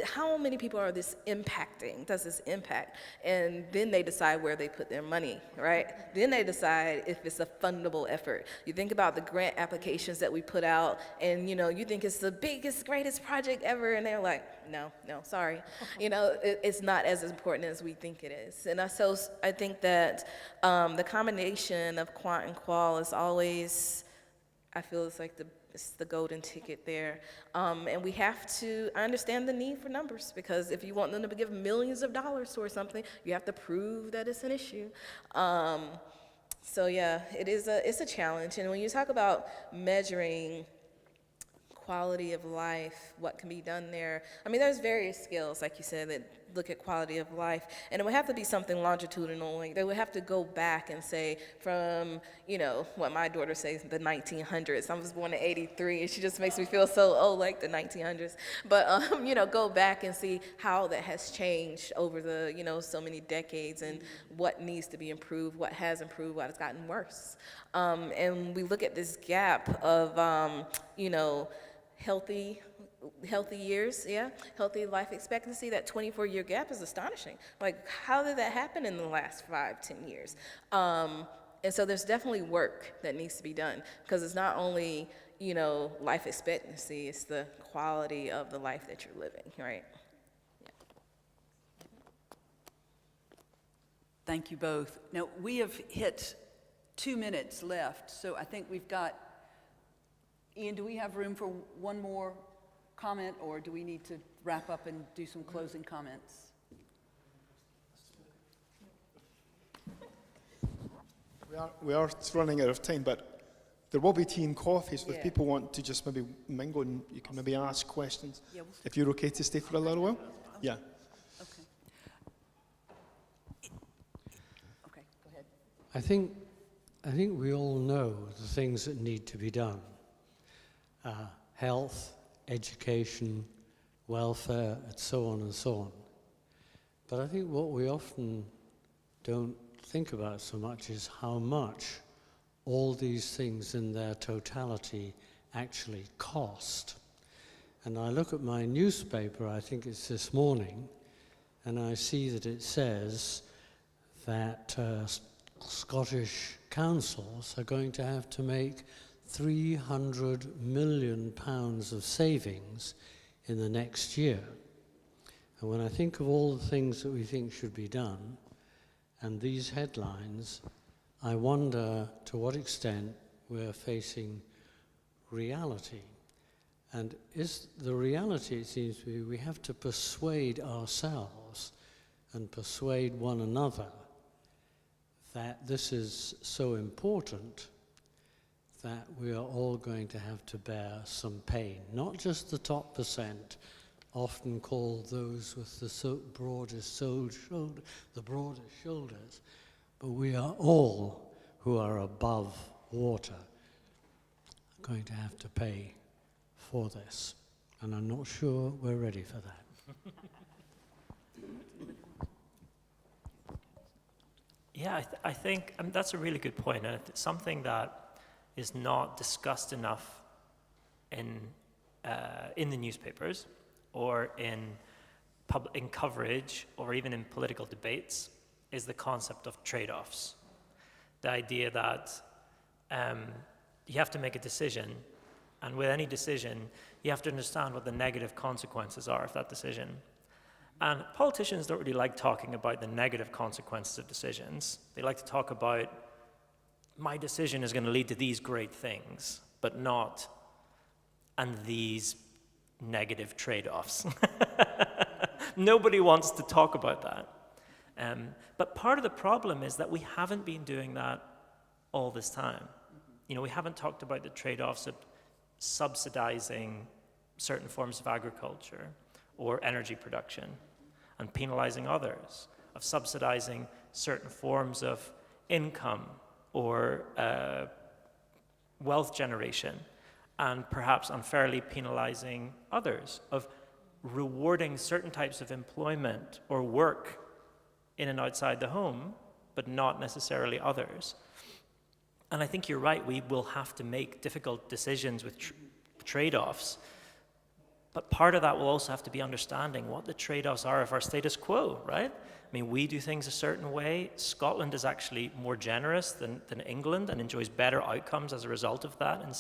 how many people are this impacting? Does this impact? And then they decide where they put their money, right? Then they decide if it's a fundable effort. You think about the grant applications that we put out, and you think it's the biggest, greatest project ever, and they're like, no, sorry. It's not as important as we think it is. And so I think that the combination of quant and qual is always, I feel it's like it's the golden ticket there. And we have to understand the need for numbers, because if you want them to give millions of dollars or something, you have to prove that it's an issue. So yeah, it's a challenge. And when you talk about measuring quality of life, what can be done there, there's various skills, like you said, that look at quality of life, and it would have to be something longitudinal. Like they would have to go back and say from, what my daughter says, the 1900s. I was born in '83, and she just makes me feel so old, like the 1900s. But, go back and see how that has changed over the, so many decades, and what needs to be improved, what has improved, what has gotten worse. And we look at this gap of, healthy years, healthy life expectancy. That 24-year gap is astonishing. Like, how did that happen in the last 5-10 years? And so there's definitely work that needs to be done, because it's not only, life expectancy, it's the quality of the life that you're living, right? Thank you both. Now, we have hit 2 minutes left, so I think we've got, Iain, do we have room for one more comment, or do we need to wrap up and do some closing comments? We are running out of time, but there will be tea and coffee, so if Yeah. people want to just maybe mingle, and you can maybe ask questions. Yeah, If you're okay to stay for a little while? Yeah. okay. Okay, go ahead. I think we all know the things that need to be done. Health, education, welfare, and so on and so on. But I think what we often don't think about so much is how much all these things in their totality actually cost. And I look at my newspaper, I think it's this morning, and I see that it says that Scottish councils are going to have to make £300 million of savings in the next year. And when I think of all the things that we think should be done, and these headlines, I wonder to what extent we're facing reality. And is the reality, it seems to be, we have to persuade ourselves and persuade one another that this is so important that we are all going to have to bear some pain. Not just the top percent, often called those with the broadest shoulders, but we are all who are above water going to have to pay for this. And I'm not sure we're ready for that. Yeah, I think that's a really good point, and it's something that is not discussed enough in the newspapers or in coverage or even in political debates, is the concept of trade-offs. The idea that you have to make a decision, and with any decision, you have to understand what the negative consequences are of that decision. And politicians don't really like talking about the negative consequences of decisions. They like to talk about, my decision is going to lead to these great things, but not, and these negative trade-offs. Nobody wants to talk about that. But part of the problem is that we haven't been doing that all this time. You know, we haven't talked about the trade-offs of subsidizing certain forms of agriculture or energy production and penalizing others, of subsidizing certain forms of income or wealth generation, and perhaps unfairly penalizing others, of rewarding certain types of employment or work in and outside the home, but not necessarily others. And I think you're right, we will have to make difficult decisions with trade-offs, but part of that will also have to be understanding what the trade-offs are of our status quo, right? I mean, we do things a certain way. Scotland is actually more generous than England and enjoys better outcomes as a result of that in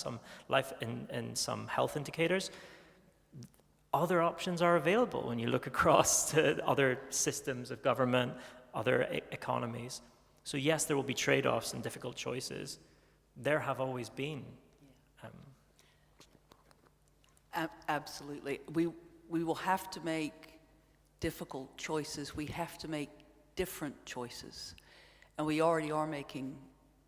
some health indicators. Other options are available when you look across to other systems of government, other economies. So yes, there will be trade-offs and difficult choices. There have always been. Absolutely. We will have to make difficult choices. We have to make different choices. And we already are making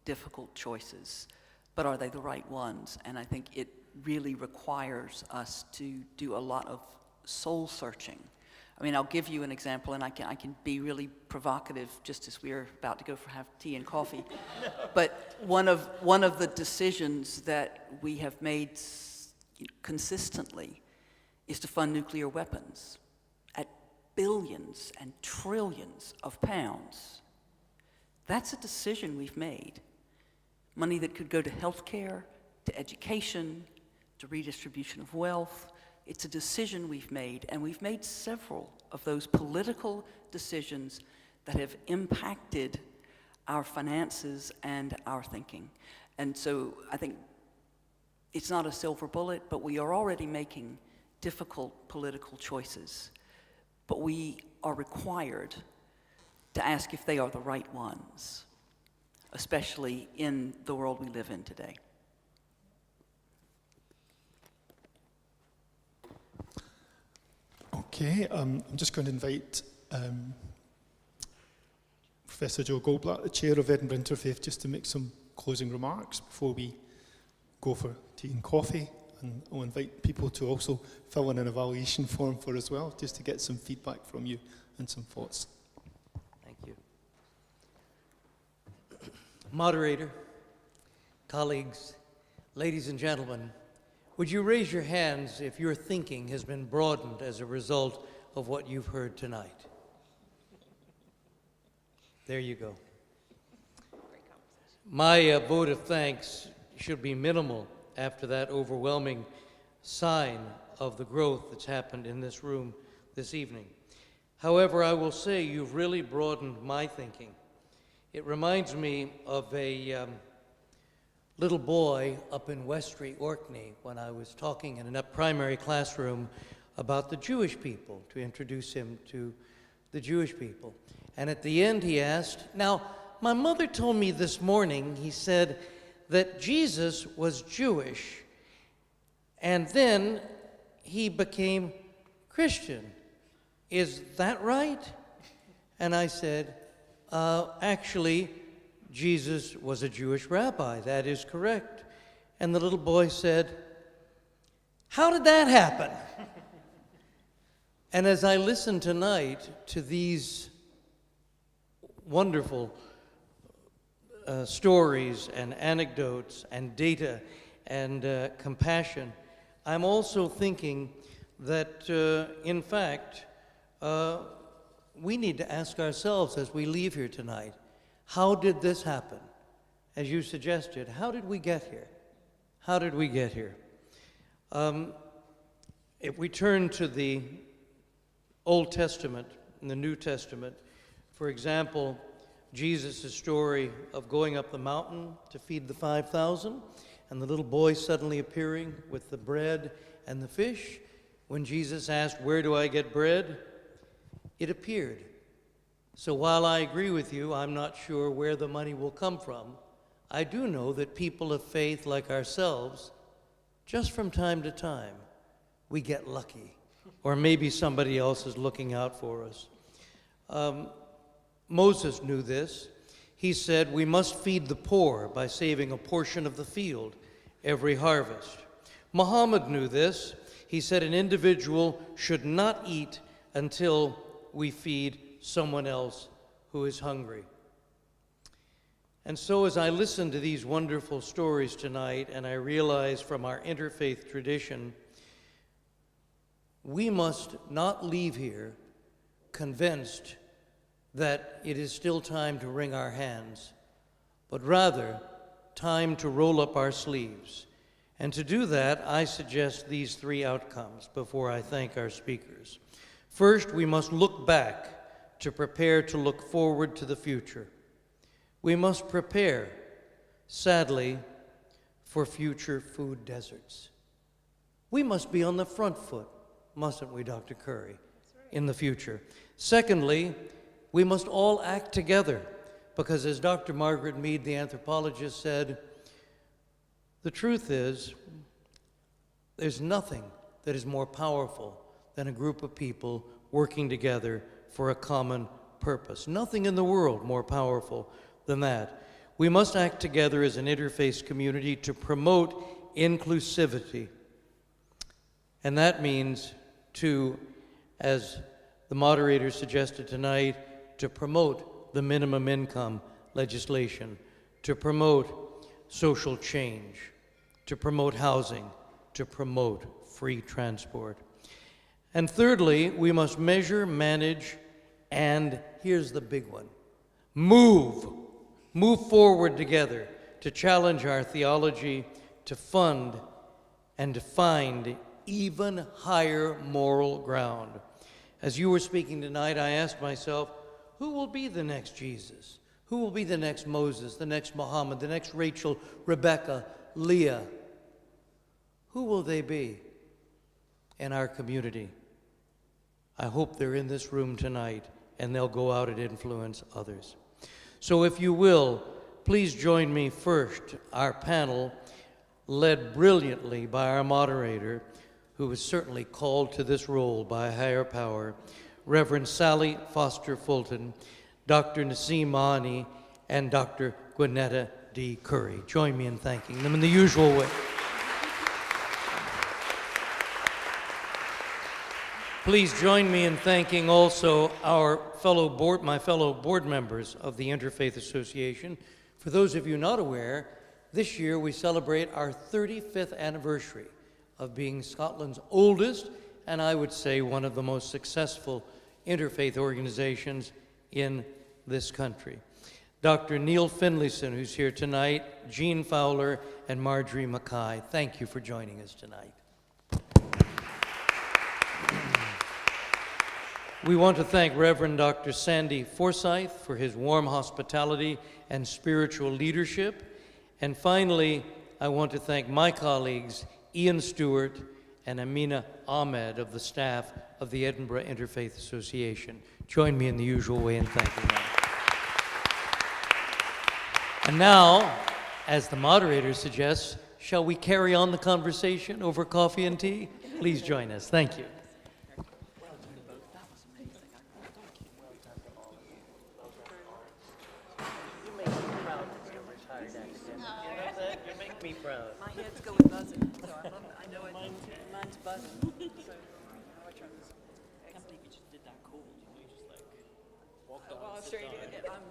difficult choices. But are they the right ones? And I think it really requires us to do a lot of soul searching. I mean, I'll give you an example, and I can be really provocative just as we're about to go have tea and coffee. But one of the decisions that we have made consistently is to fund nuclear weapons at billions and trillions of pounds. That's a decision we've made. Money that could go to healthcare, to education, to redistribution of wealth. It's a decision we've made, and we've made several of those political decisions that have impacted our finances and our thinking. And so I think it's not a silver bullet, but we are already making difficult political choices. But we are required to ask if they are the right ones, especially in the world we live in today. Okay, I'm just going to invite Professor Joe Goldblatt, the chair of Edinburgh Interfaith, just to make some closing remarks before we go for tea and coffee. And I'll invite people to also fill in an evaluation form for as well, just to get some feedback from you and some thoughts. Thank you. Moderator, colleagues, ladies and gentlemen, would you raise your hands if your thinking has been broadened as a result of what you've heard tonight? There you go. My vote of thanks should be minimal after that overwhelming sign of the growth that's happened in this room this evening. However, I will say you've really broadened my thinking. It reminds me of a little boy up in West Street, Orkney, when I was talking in a primary classroom about the Jewish people, to introduce him to the Jewish people. And at the end he asked, now, my mother told me this morning, he said, that Jesus was Jewish, and then he became Christian. Is that right? And I said, actually, Jesus was a Jewish rabbi. That is correct. And the little boy said, how did that happen? And as I listened tonight to these wonderful stories and anecdotes and data and compassion, I'm also thinking that, in fact, we need to ask ourselves as we leave here tonight, how did this happen? As you suggested, how did we get here? How did we get here? If we turn to the Old Testament and the New Testament, for example, Jesus' story of going up the mountain to feed the 5,000, and the little boy suddenly appearing with the bread and the fish. When Jesus asked, where do I get bread? It appeared. So while I agree with you, I'm not sure where the money will come from. I do know that people of faith like ourselves, just from time to time, we get lucky. Or maybe somebody else is looking out for us. Moses knew this. He said, we must feed the poor by saving a portion of the field every harvest. Muhammad knew this. He said an individual should not eat until we feed someone else who is hungry. And so as I listen to these wonderful stories tonight, and I realize from our interfaith tradition, we must not leave here convinced that it is still time to wring our hands, but rather time to roll up our sleeves. And to do that, I suggest these three outcomes before I thank our speakers. First, we must look back to prepare to look forward to the future. We must prepare, sadly, for future food deserts. We must be on the front foot, mustn't we, Dr. Curry, in the future. Secondly, we must all act together, because as Dr. Margaret Mead, the anthropologist, said, the truth is, there's nothing that is more powerful than a group of people working together for a common purpose. Nothing in the world more powerful than that. We must act together as an interfaith community to promote inclusivity. And that means to, as the moderator suggested tonight, to promote the minimum income legislation, to promote social change, to promote housing, to promote free transport. And thirdly, we must measure, manage, and here's the big one, move forward together to challenge our theology, to fund, and to find even higher moral ground. As you were speaking tonight, I asked myself, who will be the next Jesus? Who will be the next Moses, the next Muhammad, the next Rachel, Rebecca, Leah? Who will they be in our community? I hope they're in this room tonight, and they'll go out and influence others. So if you will, please join me first, our panel, led brilliantly by our moderator, who was certainly called to this role by a higher power, Reverend Sally Foster-Fulton, Dr. Naseem Mahani, and Dr. Gwinnetta D. Curry. Join me in thanking them in the usual way. Please join me in thanking also my fellow board members of the Interfaith Association. For those of you not aware, this year we celebrate our 35th anniversary of being Scotland's oldest, and I would say one of the most successful interfaith organizations in this country. Dr. Neil Finlayson, who's here tonight, Jean Fowler, and Marjorie Mackay, thank you for joining us tonight. We want to thank Reverend Dr. Sandy Forsyth for his warm hospitality and spiritual leadership. And finally, I want to thank my colleagues, Iain Stewart and Amina Ahmed of the staff of the Edinburgh Interfaith Association. Join me in the usual way in thanking them. And now, as the moderator suggests, shall we carry on the conversation over coffee and tea? Please join us. Thank you. Me proud. My head's going buzzing, so I know mine's buzzing. So I try this. I can't believe you just did that cold. You just like walked on. Well, straight in. I'm